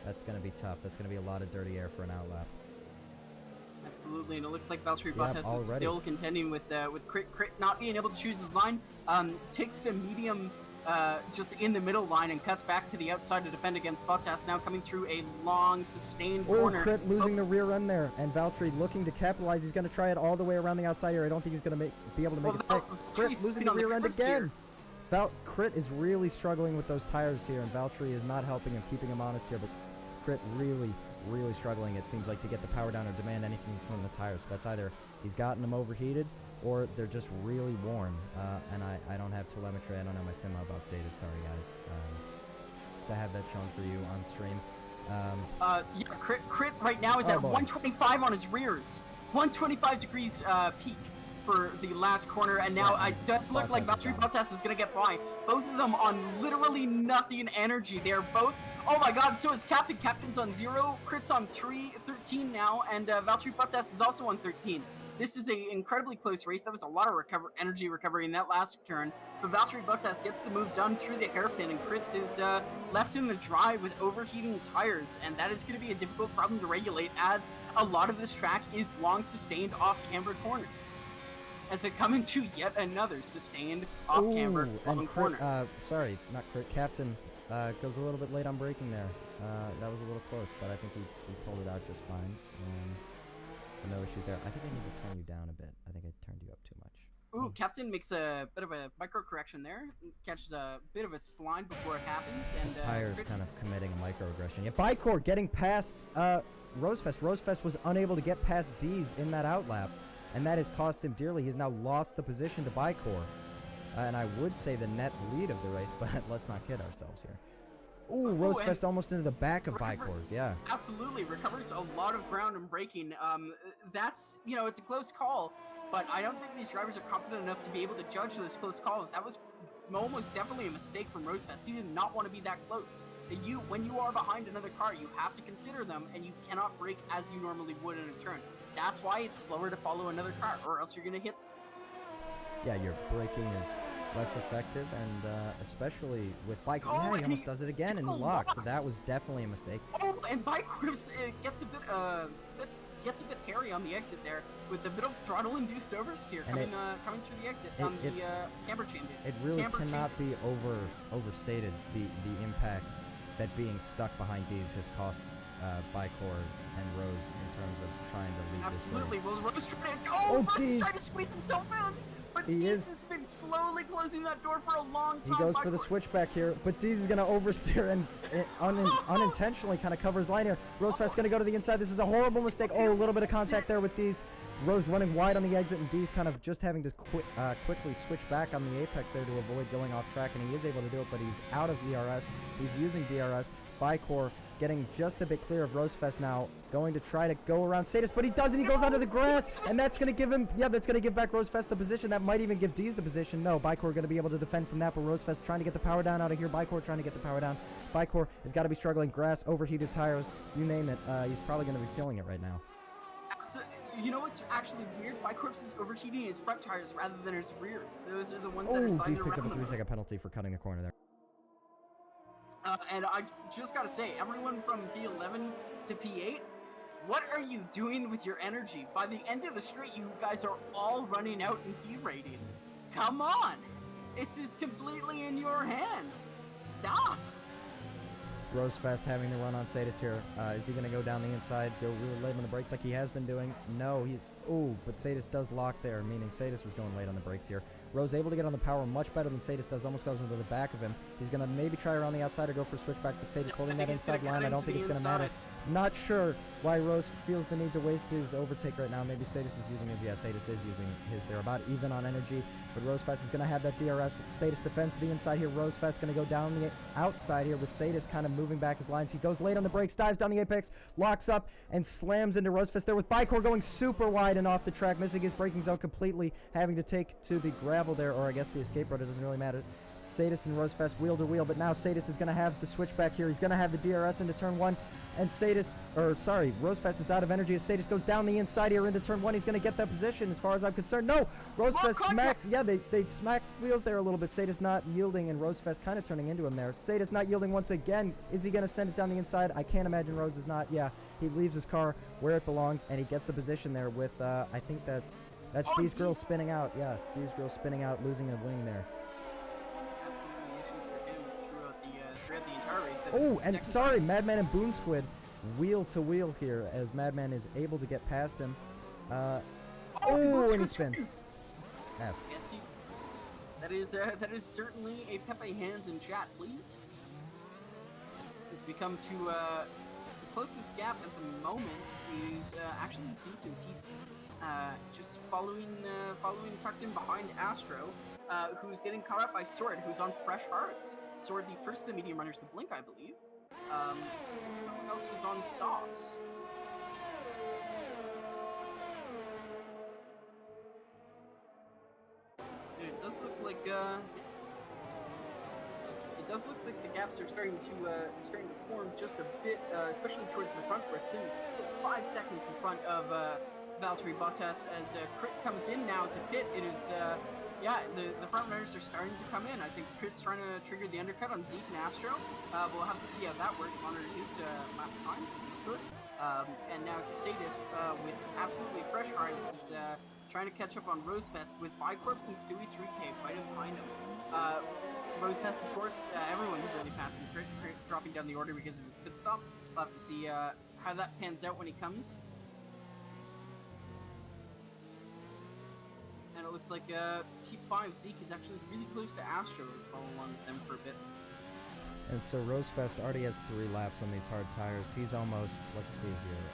That's going to be tough. That's going to be a lot of dirty air for an outlap. Absolutely, and it looks like Valtteri Bottas is still contending with Crit not being able to choose his line. Takes the medium just in the middle line and cuts back to the outside to defend against Bottas, now coming through a long, sustained corner. Crit losing the rear end there, and Valtteri looking to capitalize. He's going to try it all the way around the outside here. I don't think he's going to be able to make it stick. Crit losing the rear end again. Crit is really struggling with those tires here, and Valtteri is not helping him, keeping him honest here, but Crit really struggling, it seems like, to get the power down or demand anything from the tires. So that's either he's gotten them overheated, or they're just really worn, and I don't have telemetry. I don't have my sim hub updated. Sorry, guys, to have that shown for you on stream. Yeah, Crit right now is at 125 on his rears, 125 degrees peak for the last corner, and now it does look like Valtteri Bottas is gonna get by. Both of them on literally nothing energy. They're both. Oh my God! So is Captain. Captain's on 0. Crit's on 13 now, and Valtteri Bottas is also on 13. This is a incredibly close race. That was a lot of energy recovery in that last turn. But Valtteri Bottas gets the move done through the hairpin, and Crit is left in the dry with overheating tires, and that is going to be a difficult problem to regulate, as a lot of this track is long sustained off-camber corners, as they come into yet another sustained off-camber long corner. Sorry, not Crit. Captain goes a little bit late on braking there. That was a little close, but I think he pulled it out just fine. So no issues there. I think I need to turn you down a bit. I think I turned you up too much. Ooh, Captain makes a bit of a micro correction there. Catches a bit of a slide before it happens. And his tire's kind of committing a microaggression. Yeah, Bicor getting past Rosefest. Rosefest was unable to get past D's in that outlap, and that has cost him dearly. He's now lost the position to Bicor. And I would say the net lead of the race, but let's not kid ourselves here. Ooh, Rosefest almost into the back of Bicor's, yeah. Absolutely, recovers a lot of ground in braking. That's, it's a close call, but I don't think these drivers are confident enough to be able to judge those close calls. That was almost definitely a mistake from Rosefest. He did not want to be that close. When you are behind another car, you have to consider them, and you cannot brake as you normally would in a turn. That's why it's slower to follow another car, or else you're going to hit. Yeah, your braking is less effective, and especially with Bike. Yeah, he almost does it again, and he locks. So that was definitely a mistake. Oh, and Bike gets a bit hairy on the exit there with a bit of throttle-induced oversteer coming through the exit on the camber change. It really cannot be overstated the impact that being stuck behind these has cost Bicor and Rose in terms of trying to lead this race. Absolutely. Well, Rose trying to squeeze himself in. But Deez has been slowly closing that door for a long time. He goes for the switchback here, but Deez is going to oversteer and unintentionally kind of cover his line here. Rosefest going to go to the inside. This is a horrible mistake. Oh, a little bit of contact there with Deez. Rose running wide on the exit, and Deez kind of just having to quickly switch back on the apex there to avoid going off track, and he is able to do it, but he's out of ERS. He's using DRS. Bicor getting just a bit clear of Rosefest now, going to try to go around Status, but he doesn't. He goes under the grass, and that's going to give him, that's going to give back Rosefest the position. That might even give Deez the position. No, Bicor going to be able to defend from that, but Rosefest trying to get the power down out of here. Bicor trying to get the power down. Bicor has got to be struggling. Grass, overheated tires, you name it. He's probably going to be feeling it right now. You know what's actually weird? Bicorpse is overheating his front tires rather than his rears. Those are the ones that are sliding Deez picks up a 3-second penalty for cutting the corner there. And I just gotta say, everyone from P11 to P8, what are you doing with your energy? By the end of the straight, you guys are all running out and derating. Come on! This is completely in your hands. Stop! Rosefest having to run on Sadis here. Is he going to go down the inside, go really late on the brakes like he has been doing? No, he's... Ooh, but Sadis does lock there, meaning Sadis was going late on the brakes here. Rose able to get on the power much better than Sadis does, almost goes into the back of him. He's going to maybe try around the outside or go for a switchback to Sadis, holding that inside line. I don't think it's going to matter. Not sure why Rose feels the need to waste his overtake right now. Maybe Sadis is using his. Yeah, Sadis is using his. They're about even on energy, but Rosefest is going to have that DRS. Sadis defends to the inside here. Rosefest going to go down the outside here with Sadis kind of moving back his lines. He goes late on the brakes, dives down the apex, locks up, and slams into Rosefest there with Bicor going super wide and off the track, missing his braking zone completely, having to take to the gravel there, or I guess the escape road. It doesn't really matter. Sadis and Rosefest wheel to wheel, but now Sadis is going to have the switchback here. He's going to have the DRS into turn 1. And Rosefest is out of energy as Sadis goes down the inside here into turn 1. He's going to get that position as far as I'm concerned. No! Rosefest smacks. Yeah, they smack wheels there a little bit. Sadis not yielding, and Rosefest kind of turning into him there. Sadis not yielding once again. Is he going to send it down the inside? I can't imagine Rose is not. Yeah, he leaves his car where it belongs, and he gets the position there with, I think that's These Girls spinning out. Yeah, These Girls spinning out, losing a wing there. Oh, and sorry, Madman and Boon Squid wheel to wheel here as Madman is able to get past him. And he spins. F. Yes, that is certainly a Pepe hands in chat, please. It's become to the closest gap at the moment is actually Zeke in P6, just following tucked in behind Astro. Who's getting caught up by Sword, who's on fresh hearts. Sword, the first of the medium runners to blink, I believe. Who else was on softs? It does look like does look like the gaps are starting to form just a bit, especially towards the front, where Sin is still 5 seconds in front of Valtteri Bottas. As Crit comes in now to pit, it is the front runners are starting to come in. I think Crit's trying to trigger the undercut on Zeke and Astro. We'll have to see how that works. Monitor his lap times if he could. And now Sadist with absolutely fresh rides is trying to catch up on Rosefest with Bicorpse and Stewie 3K fighting behind him. Rosefest, of course, everyone really passing Crit, dropping down the order because of his pit stop. We'll have to see how that pans out when he comes. And it looks like T5 Zeke is actually really close to Astro. Let's follow along with them for a bit. And so Rosefest already has 3 laps on these hard tires. He's almost, let's see here,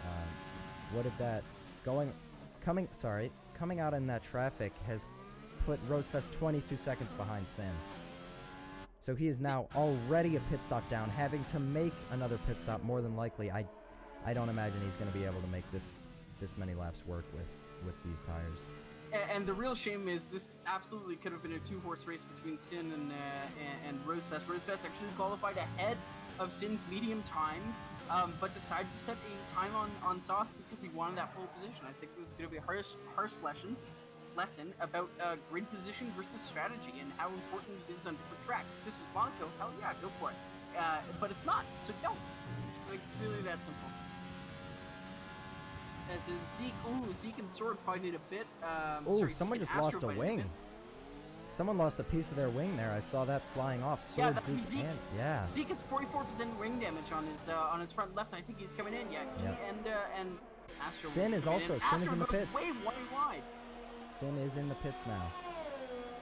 what did that, coming out in that traffic has put Rosefest 22 seconds behind Sin. So he is now already a pit stop down, having to make another pit stop more than likely. I don't imagine he's going to be able to make this many laps work with these tires. And the real shame is this absolutely could have been a 2-horse race between Sin and Rosefest. Rosefest actually qualified ahead of Sin's medium time, but decided to set a time on soft because he wanted that pole position. I think this is going to be a harsh lesson about grid position versus strategy and how important it is on different tracks. If this was Monaco, hell yeah, go for it. But it's not, so don't. Like, it's really that simple. As in Zeke and Sword fighting a bit. Someone just lost a wing. Someone lost a piece of their wing there. I saw that flying off. Sword, Zeke. Zeke has 44% wing damage on his front left. I think he's coming in. And Astro. Sin is also. Sin is in the pits. Way wide. Sin is in the pits now.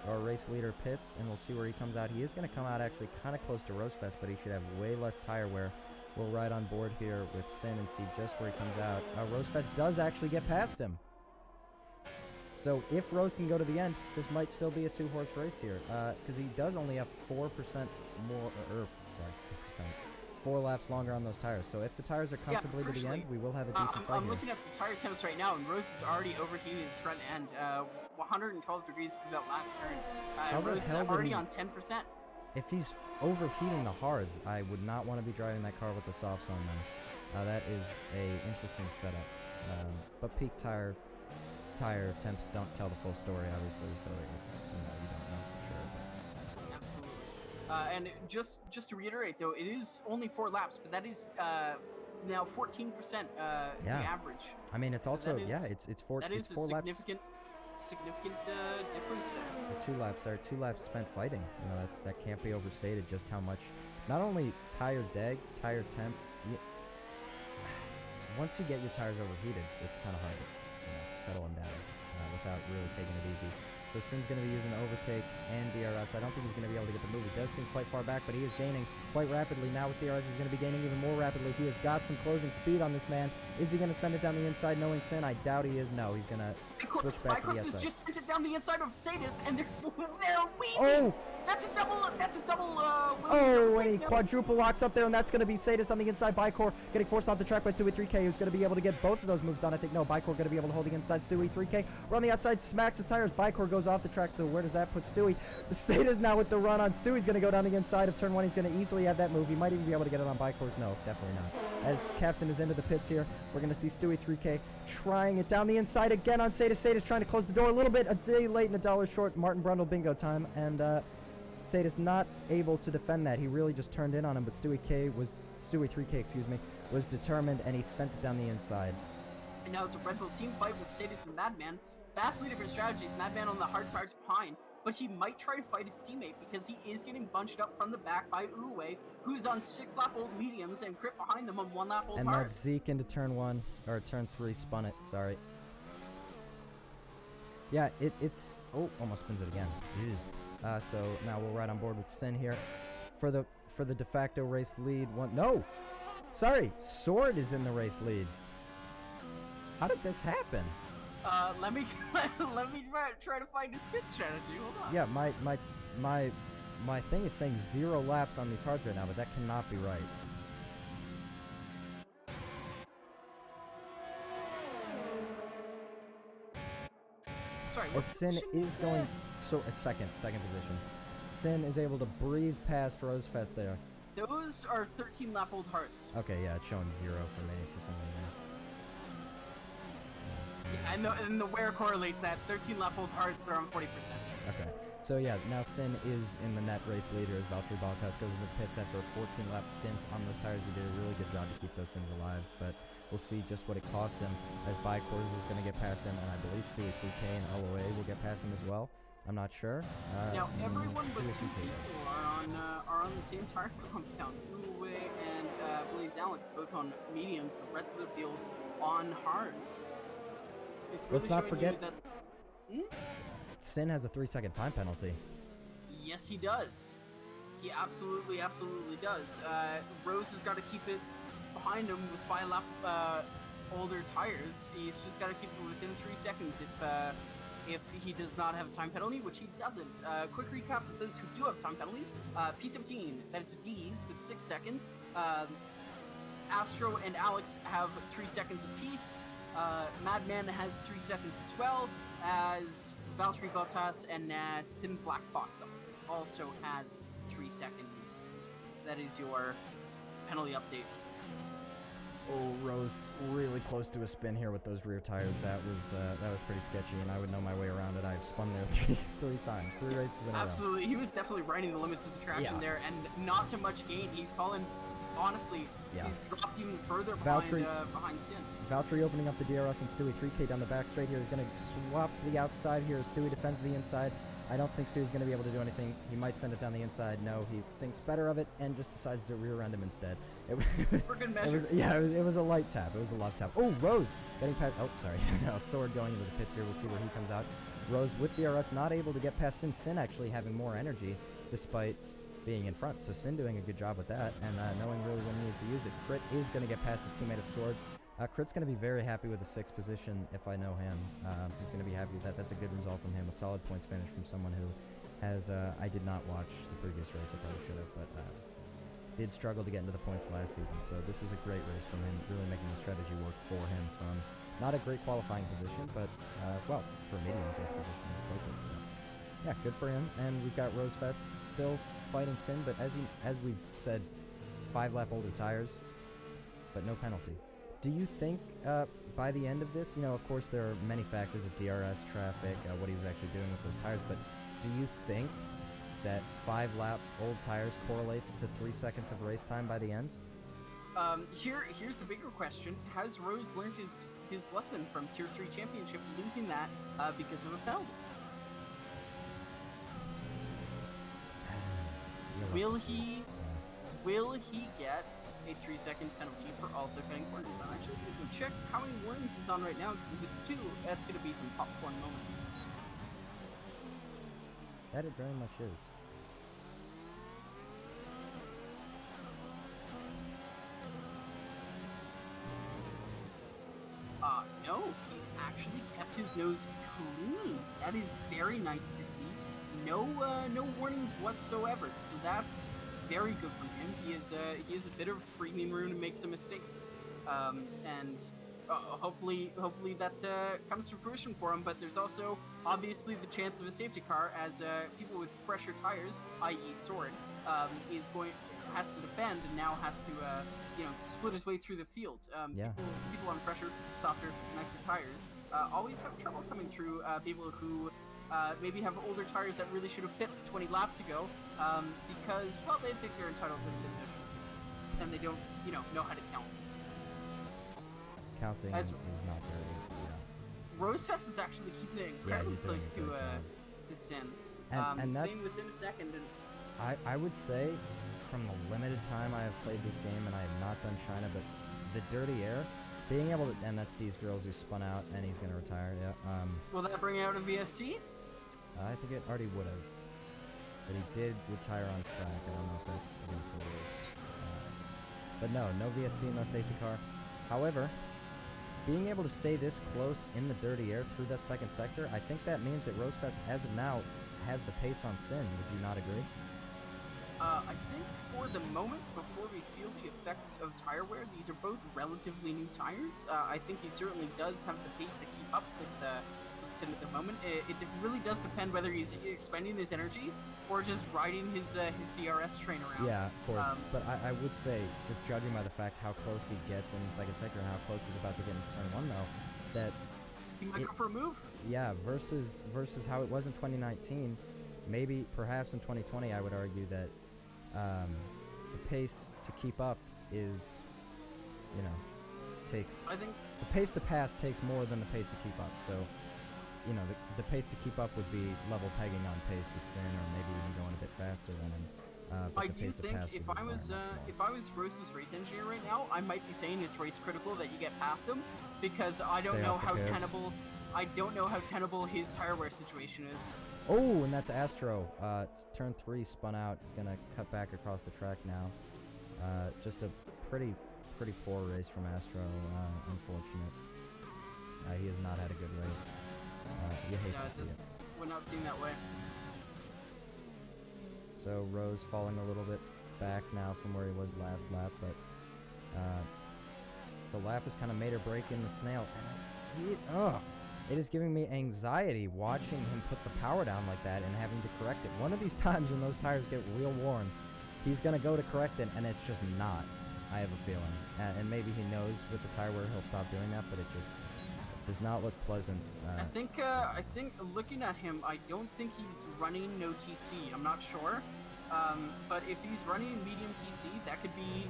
Our race leader pits, and we'll see where he comes out. He is going to come out actually kind of close to Rosefest, but he should have way less tire wear. We'll ride on board here with Sin and see just where he comes out. Rosefest does actually get past him. So if Rose can go to the end, this might still be a 2-horse race here. Because he does only have 4% more, 4 laps longer on those tires. So if the tires are comfortably to the end, we will have a decent fight I'm here. looking at the tire temps right now, and Rose is already overheating his front end. 112 degrees to that last turn. Rose is already on 10%. If he's overheating the hards, I would not want to be driving that car with the softs on them. That is a interesting setup. But peak tire temps don't tell the full story, obviously, so it's, you don't know for sure. Absolutely. And just to reiterate, though, it is only 4 laps, but that is now 14% the average. I mean, it's so also, it's 4 that is it's 4 a laps. significant difference there. 2 laps are 2 laps spent fighting. That can't be overstated. Just how much, not only tire deg, tire temp. Once you get your tires overheated, it's kind of hard to settle them down without really taking it easy. So Sin's going to be using overtake and DRS. I don't think he's going to be able to get the move. He does seem quite far back, but he is gaining quite rapidly. Now with DRS, he's going to be gaining even more rapidly. He has got some closing speed on this man. Is he going to send it down the inside knowing Sin? I doubt he is. No, he's going to switch back to the Bicorpse outside. has just sent it down the inside of Sadist, and they're weaving! Oh! That's a double And he quadruple locks up there, and that's going to be Sadist on the inside. Bicor getting forced off the track by Stewie 3K, who's going to be able to get both of those moves done. I think, no, Bicor going to be able to hold the inside. Stewie 3K, we're on the outside, smacks his tires. Bicor goes off the track, so where does that put Stewie? Sadist now with the run on Stewie's going to go down the inside of turn 1. He's going to easily have that move. He might even be able to get it on Bicor's. No, definitely not. As Captain is into the pits here, we're going to see Stewie 3K trying it down the inside again on Sadist. Sadist trying to close the door a little bit, a day late and a dollar short. Martin Brundle bingo time, and Sadist not able to defend that. He really just turned in on him, but Stewie 3K, was determined, and he sent it down the inside. And now it's a Red Bull team fight with Sadist and Madman. Vastly different strategies. Madman on the hard tires behind, but he might try to fight his teammate because he is getting bunched up from the back by Uwe, who's on 6-lap-old mediums, and Crit behind them on 1-lap-old And hards. that's Zeke into turn 1, or turn 3, spun it, sorry. Yeah, it's, almost spins it again. So now we'll ride on board with Sin here for the de facto race lead. Sword is in the race lead. How did this happen? Let me try to find his pit strategy. Hold on. Yeah, my thing is saying 0 laps on these hards right now, but that cannot be right. Sorry, As Sin is going, so a second position. Sin is able to breeze past Rosefest there. Those are 13 lap old hearts. Okay, yeah, it's showing 0 for me for some reason. Yeah, and the where correlates that 13 lap old hearts, they're on 40%. Okay, so yeah, now Sin is in the net race leader as Valtteri Bottas goes into the pits after a 14-lap stint on those tires. He did a really good job to keep those things alive, but we'll see just what it cost him, as Bikors is going to get past him, and I believe Stewie 3K and LOA will get past him as well. I'm not sure. Now, everyone but Stewie 2 3K people does. are on the same tire compound. Uwe and Blaze Alex both on mediums, the rest of the field on hards. It's really Let's not showing forget- you that... Sin has a 3-second time penalty. Yes, he does. He absolutely does. Rose has got to keep it behind him with 5 lap older tires. He's just got to keep it within 3 seconds if he does not have a time penalty, which he doesn't. Quick recap of those who do have time penalties. P17, that's D's with 6 seconds. Astro and Alex have 3 seconds apiece. Madman has 3 seconds as well, as Valtteri Bottas and Sim Black Fox also has 3 seconds. That is your penalty update. Oh, Rose really close to a spin here with those rear tires. That was pretty sketchy, and I would know my way around it. I've spun there three times, 3 races in a row. Absolutely, he was definitely riding the limits of the traction there, and not to much gain. He's fallen, honestly, he's dropped even further behind Sin. Valtteri opening up the DRS and Stewie 3K down the back straight here. He's going to swap to the outside here. Stewie defends the inside. I don't think Stewie's going to be able to do anything. He might send it down the inside. No, he thinks better of it and just decides to rear-end him instead. For good measure. It was a light tap. It was a love tap. Oh, Rose getting past... Oh, sorry. No, Sword going into the pits here. We'll see where he comes out. Rose with DRS not able to get past Sin. Sin actually having more energy despite being in front. So Sin doing a good job with that and knowing really when he needs to use it. Crit is going to get past his teammate of Sword. Crit's going to be very happy with the 6th position if I know him. He's going to be happy with that. That's a good result from him. A solid points finish from someone who has... I did not watch the previous race. I probably should have, but did struggle to get into the points last season. So this is a great race from him, really making the strategy work for him from not a great qualifying position, but, well, for medium safe position, it's quite good. So, yeah, good for him. And we've got Rosefest still fighting Sin, but as we've said, 5 lap older tires, but no penalty. Do you think by the end of this, you know, of course there are many factors of DRS traffic, what he was actually doing with those tires, but do you think that 5 lap old tires correlates to 3 seconds of race time by the end? Here's the bigger question. Has Rose learned his lesson from Tier 3 Championship, losing that because of a penalty? Will he get a 3-second penalty for also cutting corners? I'm actually going to check how many warnings he's on right now, because if it's 2, that's going to be some popcorn moment. That it very much is. No, he's actually kept his nose clean. That is very nice to see. No warnings whatsoever. So that's very good from him. He has a bit of breathing room to make some mistakes, and hopefully that comes to fruition for him. But there's also obviously the chance of a safety car, as people with fresher tires, i.e. Sword, has to defend and now has to split his way through the field. People on fresher, softer, nicer tires always have trouble coming through people who maybe have older tires that really should have pit 20 laps ago, because, well, they think they're entitled to the position, and they don't, know how to count. Counting is not very easy. Rosefest is actually keeping it incredibly close to Sin. And that's... staying within a second. And I would say, from the limited time I have played this game, and I have not done China, but the dirty air, being able to... And that's these girls who spun out, and he's going to retire, yeah. Will that bring out a VSC? I think it already would have. But he did retire on track. I don't know if that's against the rules. But no VSC, no safety car. However, being able to stay this close in the dirty air through that second sector, I think that means that Rosefest, as of now, has the pace on Sin. Would you not agree? I think for the moment, before we feel the effects of tire wear, these are both relatively new tires. I think he certainly does have the pace to keep up with deficit at the moment. It really does depend whether he's expending his energy or just riding his DRS train around. Yeah, of course. But I would say, just judging by the fact how close he gets in the second sector and how close he's about to get into turn 1, though, that he might go for a move. Yeah, versus how it was in 2019, maybe perhaps in 2020, I would argue that the pace to keep up is, takes. I think the pace to pass takes more than the pace to keep up. So, the pace to keep up would be level pegging on pace with Sin, or maybe even going a bit faster than him. But I the do pace to think pass if would be I was very much more. if I was Rose's race engineer right now, I might be saying it's race critical that you get past him, because I don't Stay know off the how curbs. tenable his tire wear situation is. Oh, and that's Astro. Turn 3 spun out. It's gonna cut back across the track now. Just a pretty poor race from Astro. Unfortunate. He has not had a good race. You hate to see it. We're not seeing that way. So Rose falling a little bit back now from where he was last lap, but the lap has kind of made or break in the snail. And it is giving me anxiety watching him put the power down like that and having to correct it. One of these times when those tires get real worn, he's going to go to correct it, and it's just not. I have a feeling. And maybe he knows with the tire wear he'll stop doing that, but it just does not look pleasant. I think looking at him, I don't think he's running no TC. I'm not sure. But if he's running medium TC, that could be,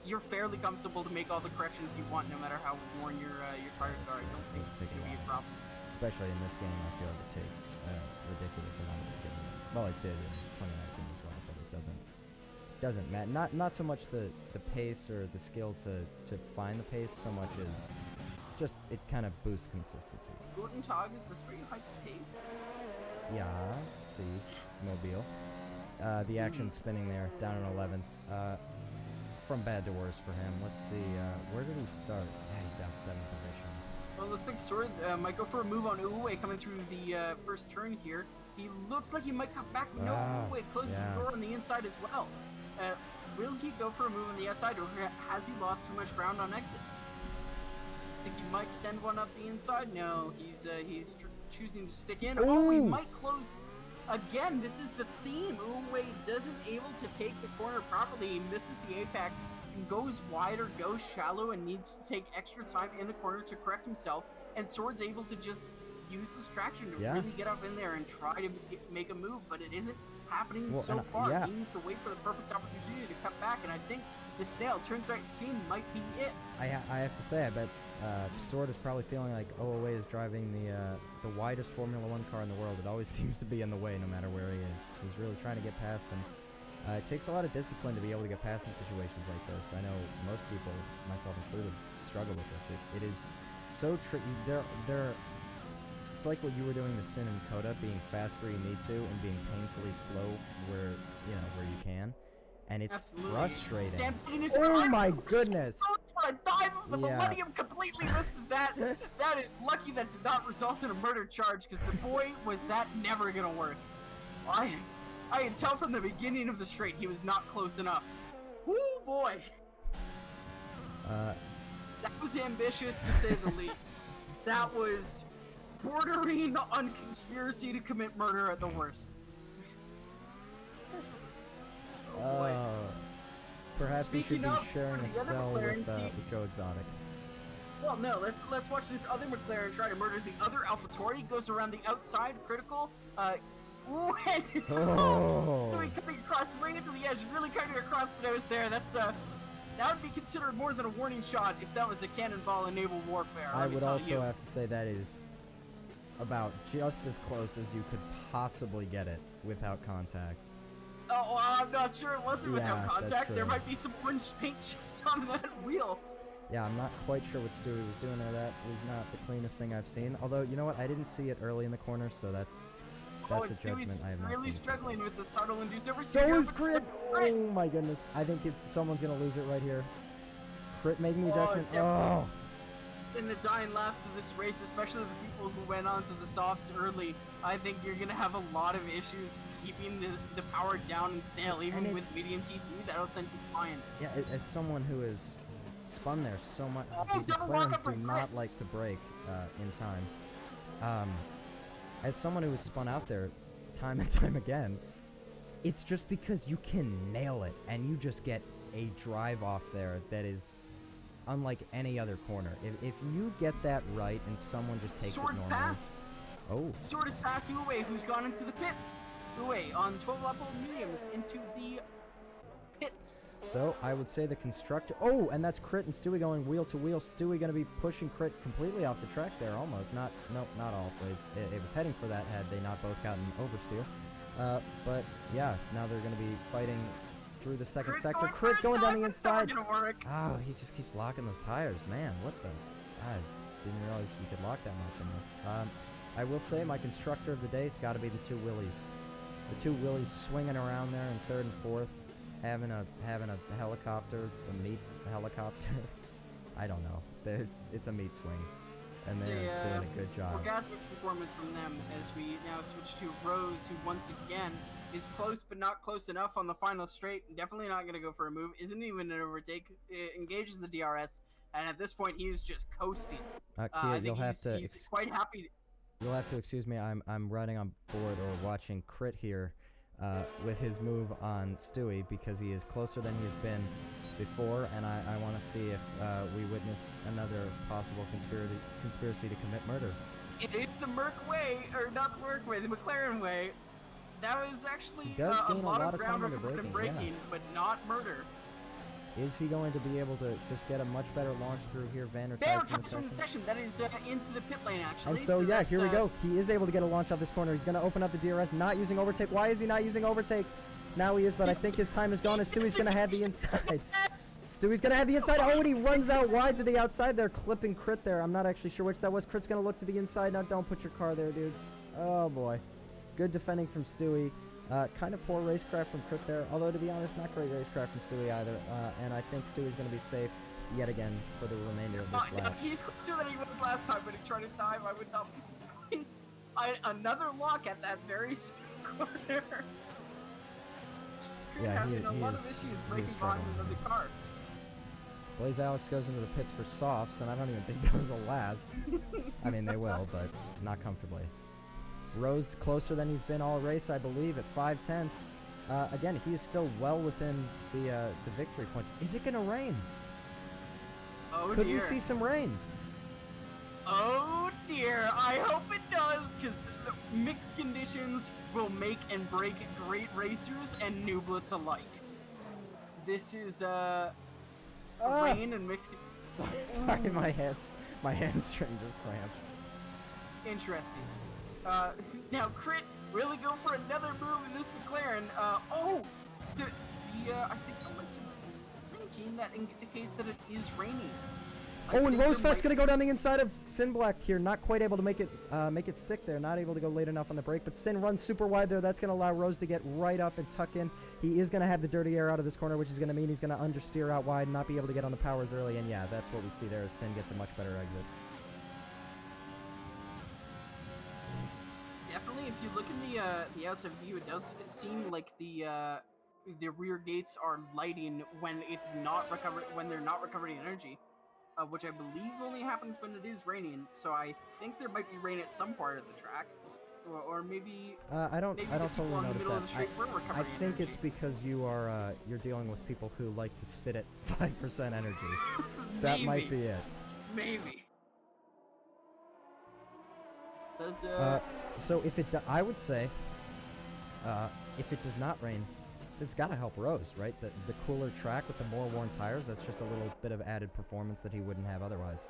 you're fairly comfortable to make all the corrections you want, no matter how worn your tires are. I don't think it's going to be a problem. Especially in this game, I feel like it takes a ridiculous amount of skill. Well, it did in 2019 as well, but it doesn't matter. Not so much the pace or the skill to find the pace, so much as just it kind of boosts consistency. Guten Tag, is this pretty high pace? Yeah, let's see. Mobile. The action spinning there, down in 11th. From bad to worse for him. Let's see, where did he start? Yeah, he's down 7 positions. Well, looks like Sword might go for a move on Uwe coming through the first turn here. He looks like he might come back. No, Uwe closed the door on the inside as well. Will he go for a move on the outside, or has he lost too much ground on exit? I think he might send one up the inside. No, he's choosing to stick in. Oh, he might close. Again, this is the theme. Uwe doesn't able to take the corner properly. He misses the apex and goes wide or goes shallow and needs to take extra time in the corner to correct himself. And Sword's able to just use his traction to really get up in there and try to make a move, but it isn't happening so far. He needs to wait for the perfect opportunity to cut back, and I think the snail turn 13 might be it. I have to say, I bet Sword is probably feeling like Uwe is driving the widest Formula 1 car in the world. It always seems to be in the way no matter where he is. He's really trying to get past him. It takes a lot of discipline to be able to get past in situations like this. I know most people, myself included, struggle with this. It is so tricky. It's like what you were doing to Sin and Coda, being fast where you need to and being painfully slow where you can. And it's frustrating. Oh my goodness! A dive of the Millennium completely misses that. That is lucky that did not result in a murder charge, because the boy was that never gonna work. I could tell from the beginning of the straight he was not close enough. Woo boy! That was ambitious to say the least. That was bordering on conspiracy to commit murder at the worst. Oh boy. Perhaps he should be sharing a cell with Joe Exotic. Well, no, let's watch this other McLaren try to murder the other AlphaTauri. Goes around the outside, critical. Stewie coming across, right into the edge, really coming across the nose there. That's that would be considered more than a warning shot if that was a cannonball in naval warfare. I would also have to say that is about just as close as you could possibly get it without contact. Oh, well, I'm not sure it wasn't without contact. There might be some orange paint chips on that wheel. Yeah, I'm not quite sure what Stewie was doing there. That was not the cleanest thing I've seen. Although, you know what? I didn't see it early in the corner, so that's a judgment I have not really seen. struggling with the startle-induced oversteer. So is Crit! Oh my goodness. I think someone's going to lose it right here. Crit making the adjustment. Oh! In the dying laps of this race, especially the people who went on to the softs early, I think you're going to have a lot of issues keeping the power down in snail, even with medium TC. That'll send you flying. Yeah, as someone who has spun there so much, these McLarens do not like to break in time. as someone who has spun out there time and time again, it's just because you can nail it and you just get a drive off there that is unlike any other corner. If you get that right and someone just takes Sword it normally. passed. Oh. Sword is passed Uwe, who's gone into the pits. Uwe on 12 level mediums into the pits. So I would say the constructor. Oh, and that's Crit and Stewie going wheel to wheel. Stewie going to be pushing Crit completely off the track there, almost. Not always. It was heading for that had they not both gotten oversteer. But yeah, now they're going to be fighting through the second sector. Crit going down the inside. Oh, he just keeps locking those tires, man. What the? I didn't realize you could lock that much in this. I will say my constructor of the day has got to be the two Willies. The two Willies swinging around there in third and fourth. Having a helicopter, a meat helicopter. I don't know. It's a meat swing, and they're doing a good job. Orgasmic performance from them as we now switch to Rose, who once again is close but not close enough on the final straight. Definitely not going to go for a move. Isn't even an overtake. It engages the DRS, and at this point he's just coasting. Kia, you'll have to. He's quite happy. You'll have to excuse me. I'm riding on board or watching Crit here. With his move on Stewie because he is closer than he's been before, and I want to see if we witness another possible conspiracy to commit murder. It is the Merc way, or not the Merc way, the McLaren way. That was actually He does a gain lot a lot of of ground time into over him braking, braking, yeah. but not murder. Is he going to be able to just get a much better launch through here? Vandertype From the session. That is into the pit lane, actually. And so yeah, here we go. He is able to get a launch off this corner. He's going to open up the DRS, not using overtake. Why is he not using overtake? Now he is, but I think his time is gone, and Stewie's going to have the inside. Yes! Stewie's going to have the inside. Oh, and he runs out wide to the outside there, clipping Crit there. I'm not actually sure which that was. Crit's going to look to the inside. Now, don't put your car there, dude. Oh, boy. Good defending from Stewie. Kind of poor racecraft from Crit there, although to be honest, not great racecraft from Stewie either. And I think Stewie's going to be safe yet again for the remainder of this lap. He's closer than he was last time, but he tried to dive. I would not be surprised. Another lock at that very same corner. Yeah, he a lot of issues breaking behind another car. Blaze Alex goes into the pits for softs, and I don't even think those will last. I mean, they will, but not comfortably. Rose closer than he's been all race, I believe, at 5/10. Again, he is still well within the victory points. Is it going to rain? Oh, Could dear. we see some rain? Oh, dear. I hope it does, because the mixed conditions will make and break great racers and nooblets alike. This is, rain and mixed... Sorry, my hamstring just cramped. Interesting. Now Crit really go for another move in this McLaren. I think the lights are blinking. That indicates that it is raining. Oh, and Rosefest's gonna go down the inside of Sin Black here. Not quite able to make it stick there. Not able to go late enough on the brake, but Sin runs super wide there. That's gonna allow Rose to get right up and tuck in. He is gonna have the dirty air out of this corner, which is gonna mean he's gonna understeer out wide and not be able to get on the powers early. And yeah, that's what we see there as Sin gets a much better exit. Definitely, if you look in the outside view, it does seem like the rear gates are lighting when it's not when they're not recovering energy, which I believe only happens when it is raining. So I think there might be rain at some part of the track, or maybe I don't totally notice that. I think energy. it's because you're dealing with people who like to sit at 5% energy. That might be it. Maybe. Does so if it I would say if it does not rain, this has got to help Rose, right? The cooler track with the more worn tires, that's just a little bit of added performance that he wouldn't have otherwise.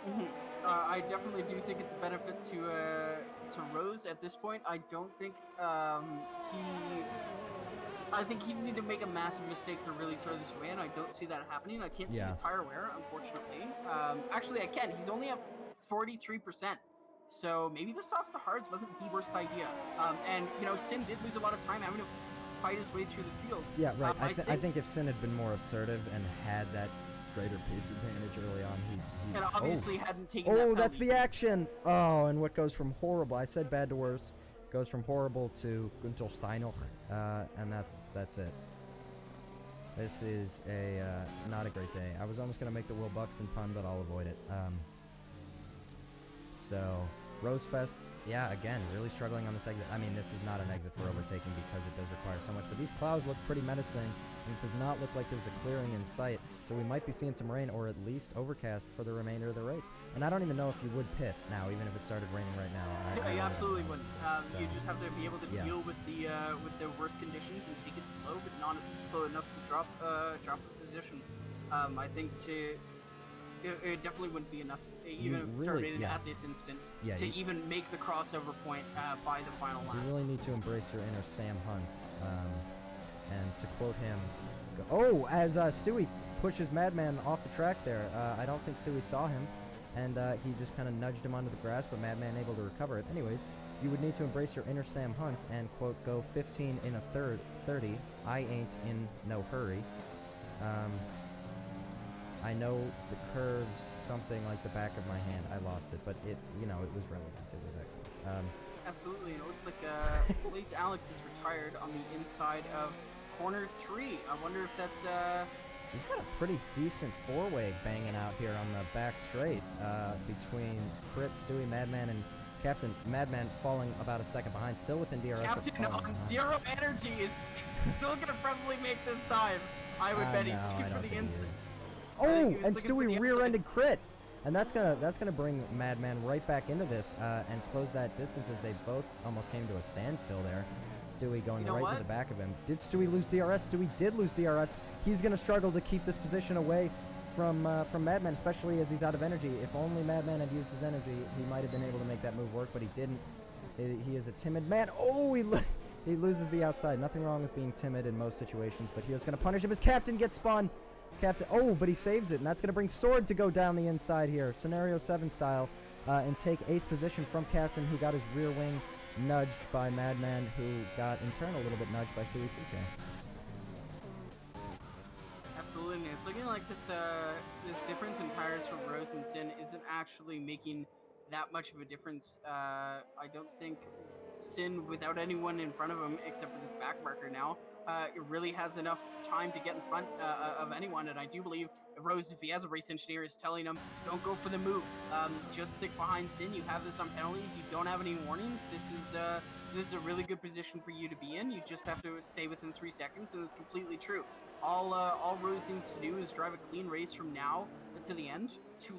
Mm-hmm. I definitely do think it's a benefit to Rose at this point. I don't think I think he'd need to make a massive mistake to really throw this away, and I don't see that happening. I can't see his tire wear, unfortunately. Actually, I can. He's only at 43%. So maybe the softs to hards wasn't the worst idea. And, Sin did lose a lot of time having to fight his way through the field. Yeah, right. I think if Sin had been more assertive and had that greater pace advantage early on, he and obviously hadn't taken Oh, that's the action! Oh, and what goes from horrible, I said bad to worse, goes from horrible to Günther Steinoch, and that's it. This is not a great day. I was almost going to make the Will Buxton pun, but I'll avoid it. So, Rosefest, yeah, again, really struggling on this exit. I mean, this is not an exit for overtaking because it does require so much, but these clouds look pretty menacing, and it does not look like there's a clearing in sight, so we might be seeing some rain or at least overcast for the remainder of the race. And I don't even know if you would pit now, even if it started raining right now. Yeah, you absolutely wouldn't. You just have to be able to yeah. deal with the worst conditions and take it slow, but not slow enough to drop the position. I think it definitely wouldn't be enough, even if it started at this instant, to even make the crossover point by the final lap. You really need to embrace your inner Sam Hunt. And to quote him, as Stewie pushes Madman off the track there, I don't think Stewie saw him, and he just kind of nudged him onto the grass, but Madman able to recover it. Anyways, you would need to embrace your inner Sam Hunt and, quote, go 15 in a 30. I ain't in no hurry. I know the curves something like the back of my hand. I lost it, but it was relevant. It was excellent. Absolutely. It looks like Blaze Alex is retired on the inside of corner 3. I wonder if that's We've got a pretty decent four-way banging out here on the back straight between Crit, Stewie, Madman, and Captain. Madman falling about a second behind, still within DRS. Captain on zero energy is still gonna probably make this dive. I would bet he's looking for the inside. Oh, and Stewie rear-ended Crit, and that's gonna bring Madman right back into this and close that distance as they both almost came to a standstill there. Stewie going right to the back of him. Did Stewie lose DRS? Stewie did lose DRS. He's gonna struggle to keep this position away from Madman, especially as he's out of energy. If only Madman had used his energy, he might have been able to make that move work, but he didn't. He is a timid man. Oh, he loses the outside. Nothing wrong with being timid in most situations, but here's gonna punish him as Captain gets spun. Captain, but he saves it, and that's going to bring Sword to go down the inside here, Scenario 7 style, and take 8th position from Captain, who got his rear wing nudged by Madman, who got in turn a little bit nudged by Stewie 3K. Absolutely, and it's looking like this difference in tires for Rose and Sin isn't actually making that much of a difference. I don't think Sin, without anyone in front of him except for this back marker now, it really has enough time to get in front of anyone, and I do believe Rose, if he has a race engineer, is telling him, don't go for the move. Just stick behind Sin. You have this on penalties. You don't have any warnings. This is a really good position for you to be in. You just have to stay within 3 seconds, and it's completely true. All Rose needs to do is drive a clean race from now to the end, 3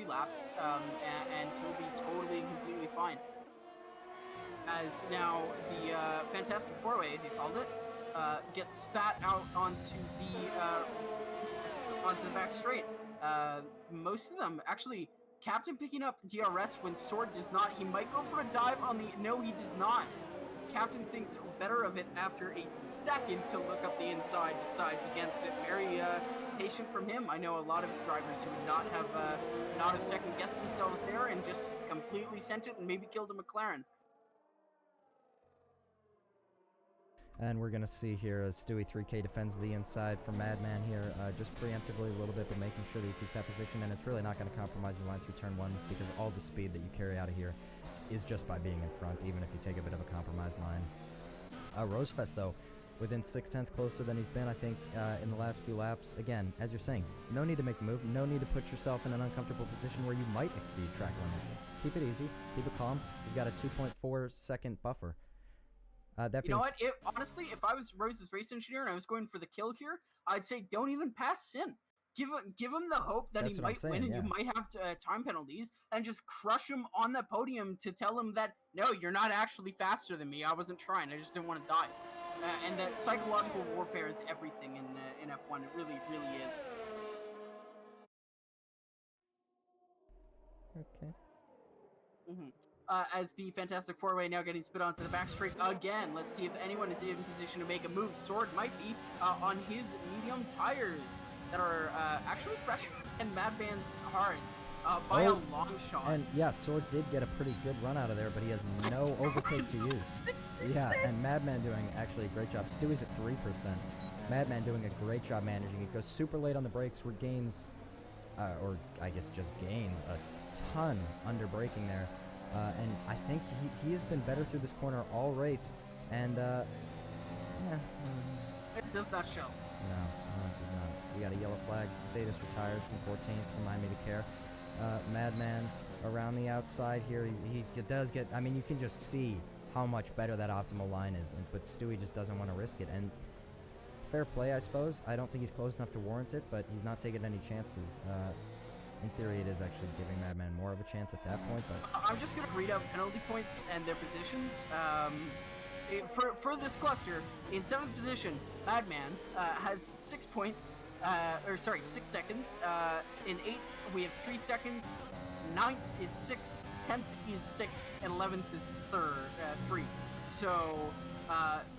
laps, and he'll be totally and completely fine. As now the Fantastic Four-Way, as you called it, gets spat out onto the back straight. Most of them, actually, Captain picking up DRS when Sword does not. He might go for a dive on the... No, he does not. Captain thinks better of it after a second to look up the inside, decides against it. Very patient from him. I know a lot of drivers who would not have second-guessed themselves there and just completely sent it and maybe killed a McLaren. And we're going to see here as Stewie 3K defends the inside from Madman here, just preemptively a little bit, but making sure that he keeps that position, and it's really not going to compromise your line through turn 1 because all the speed that you carry out of here is just by being in front, even if you take a bit of a compromised line. Rosefest, though, within 6/10 closer than he's been, I think, in the last few laps. Again, as you're saying, no need to make a move, no need to put yourself in an uncomfortable position where you might exceed track limits. Keep it easy, keep it calm. You've got a 2.4 second buffer. You know what? Honestly, if I was Rose's race engineer and I was going for the kill here, I'd say don't even pass Sin. Give him the hope that he might win and you might have time penalties, and just crush him on the podium to tell him that, no, you're not actually faster than me. I wasn't trying. I just didn't want to die. And that psychological warfare is everything in F1. It really, really is. Okay. Mm-hmm. As the Fantastic Four-Way now getting spit onto the back straight again. Let's see if anyone is in position to make a move. Sword might be on his medium tires that are actually fresher than Madman's hards by a long shot. And yeah, Sword did get a pretty good run out of there, but he has no overtake to use. 6%. Yeah, and Madman doing actually a great job. Stewie's at 3%. Madman doing a great job managing it. Goes super late on the brakes, regains, or I guess just gains a ton under braking there. And I think he has been better through this corner all race, and yeah. It does not show. No, it does not. We got a yellow flag. Sadist retires from 14th. Remind me to care. Madman around the outside here. He does get... I mean, you can just see how much better that optimal line is, but Stewie just doesn't want to risk it. And fair play, I suppose. I don't think he's close enough to warrant it, but he's not taking any chances. In theory, it is actually giving Madman more of a chance at that point, but... I'm just going to read out penalty points and their positions. For this cluster, in 7th position, Madman has 6 points, 6 seconds. In 8th, we have 3 seconds. 9th is 6, 10th is 6, and 11th is 3. So,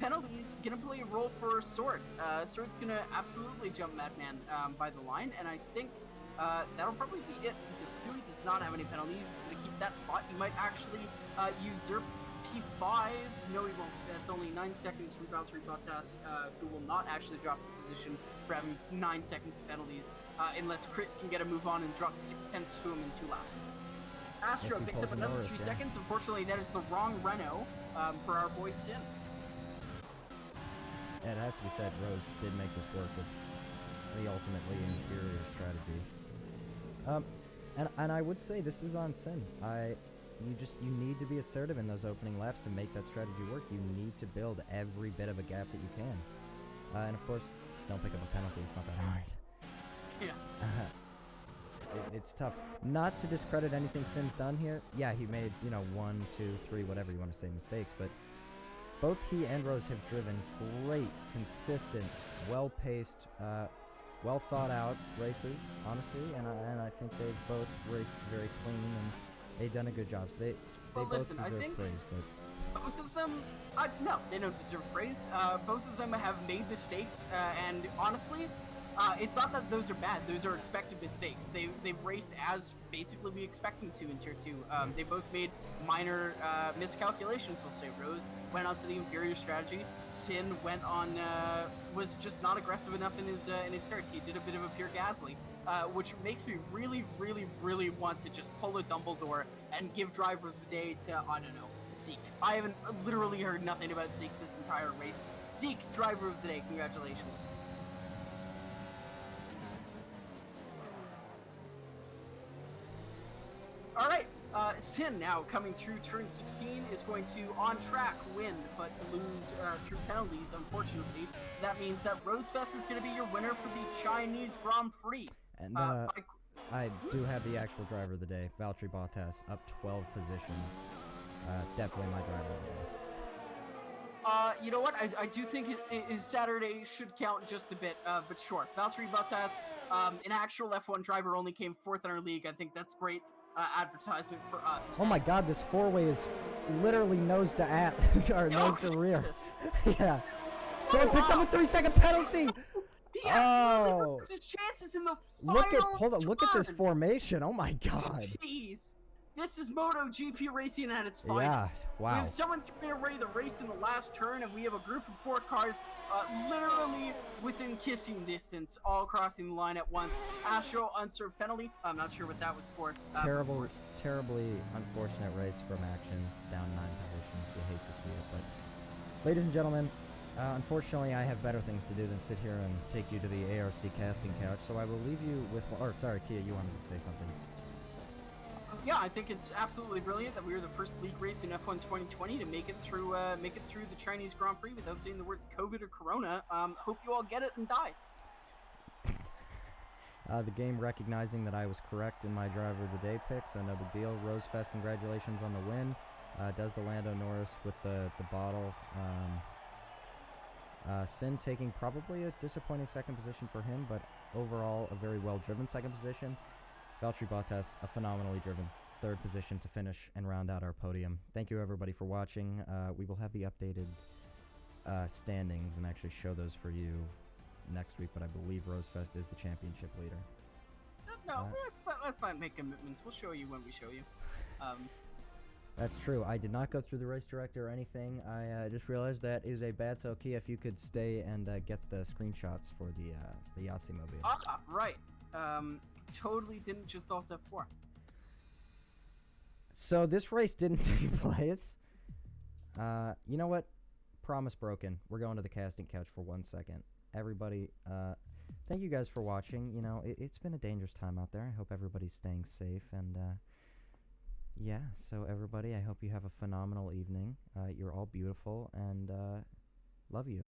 penalties gonna play a role for Sword. Sword's gonna absolutely jump Madman by the line, and I think that'll probably be it, because Stewie does not have any penalties. He's gonna keep that spot. He might actually usurp P5. No, he won't. That's only 9 seconds from Valtteri Bottas, who will not actually drop the position for having 9 seconds of penalties, unless Crit can get a move on and drop 6/10 to him in 2 laps. Astro picks up another 3 seconds. Unfortunately, that is the wrong Renault for our boy Sin. Yeah, it has to be said, Rose did make this work with the ultimately inferior strategy. And I would say this is on Sin. You need to be assertive in those opening laps to make that strategy work. You need to build every bit of a gap that you can. And of course, don't pick up a penalty. It's not that hard. Yeah. It's tough. Not to discredit anything Sin's done here. Yeah, he made, 1, 2, 3, whatever you want to say, mistakes, but both he and Rose have driven great, consistent, well-paced, well-thought-out races, honestly, and I think they've both raced very clean, and they've done a good job. So they both deserve praise, but both of them, no, they don't deserve praise. Both of them have made mistakes, and honestly, it's not that those are bad. Those are expected mistakes. They've raced as basically we expect them to in Tier 2. They both made minor miscalculations, we'll say. Rose went on to the inferior strategy. Sin went on, was just not aggressive enough in his starts. He did a bit of a pure Gasly, which makes me really, really, really want to just pull a Dumbledore and give driver of the day to, I don't know, Zeke. I haven't literally heard nothing about Zeke this entire race. Zeke, driver of the day, congratulations. Alright, Sin now coming through turn 16 is going to on track win, but lose through penalties, unfortunately. That means that Rosefest is going to be your winner for the Chinese Grand Prix. And I do have the actual driver of the day, Valtteri Bottas, up 12 positions. Definitely my driver of the day. You know what? I do think Saturday should count just a bit, but sure. Valtteri Bottas, an actual F1 driver, only came 4th in our league. I think that's great advertisement for us. Oh my god, this four-way is literally nose to nose to rear. Yeah. So it picks up a 3-second penalty! He absolutely loses his chances in the final look at this formation. Oh my god. Jeez. This is MotoGP racing at its finest. Yeah, wow. We have someone throwing away the race in the last turn, and we have a group of 4 cars literally within kissing distance, all crossing the line at once. Astro, unserved penalty. I'm not sure what that was for. Terribly unfortunate race from Action, down 9 positions. You hate to see it, but ladies and gentlemen, unfortunately, I have better things to do than sit here and take you to the ARC casting couch, so I will leave you with... sorry, Kia, you wanted to say something. Yeah, I think it's absolutely brilliant that we were the first league race in F1 2020 to make it through the Chinese Grand Prix without saying the words COVID or Corona. Hope you all get it and die. The game recognizing that I was correct in my driver of the day pick, so no big deal. Rosefest, congratulations on the win. Does the Lando Norris with the bottle. Sin taking probably a disappointing second position for him, but overall a very well-driven second position. Valtteri Bottas, a phenomenally driven 3rd position to finish and round out our podium. Thank you everybody for watching. We will have the updated standings and actually show those for you next week, but I believe Rosefest is the championship leader. No, let's not make commitments. We'll show you when we show you. That's true. I did not go through the race director or anything. I just realized that is a bad so Kia, if you could stay and get the screenshots for the Yahtzee mobile. Ah, right. Totally didn't just Alt F4. So this race didn't take place. You know what? Promise broken. We're going to the casting couch for 1 second. Everybody, thank you guys for watching. You know, it's been a dangerous time out there. I hope everybody's staying safe, and yeah, so everybody, I hope you have a phenomenal evening. You're all beautiful, and love you.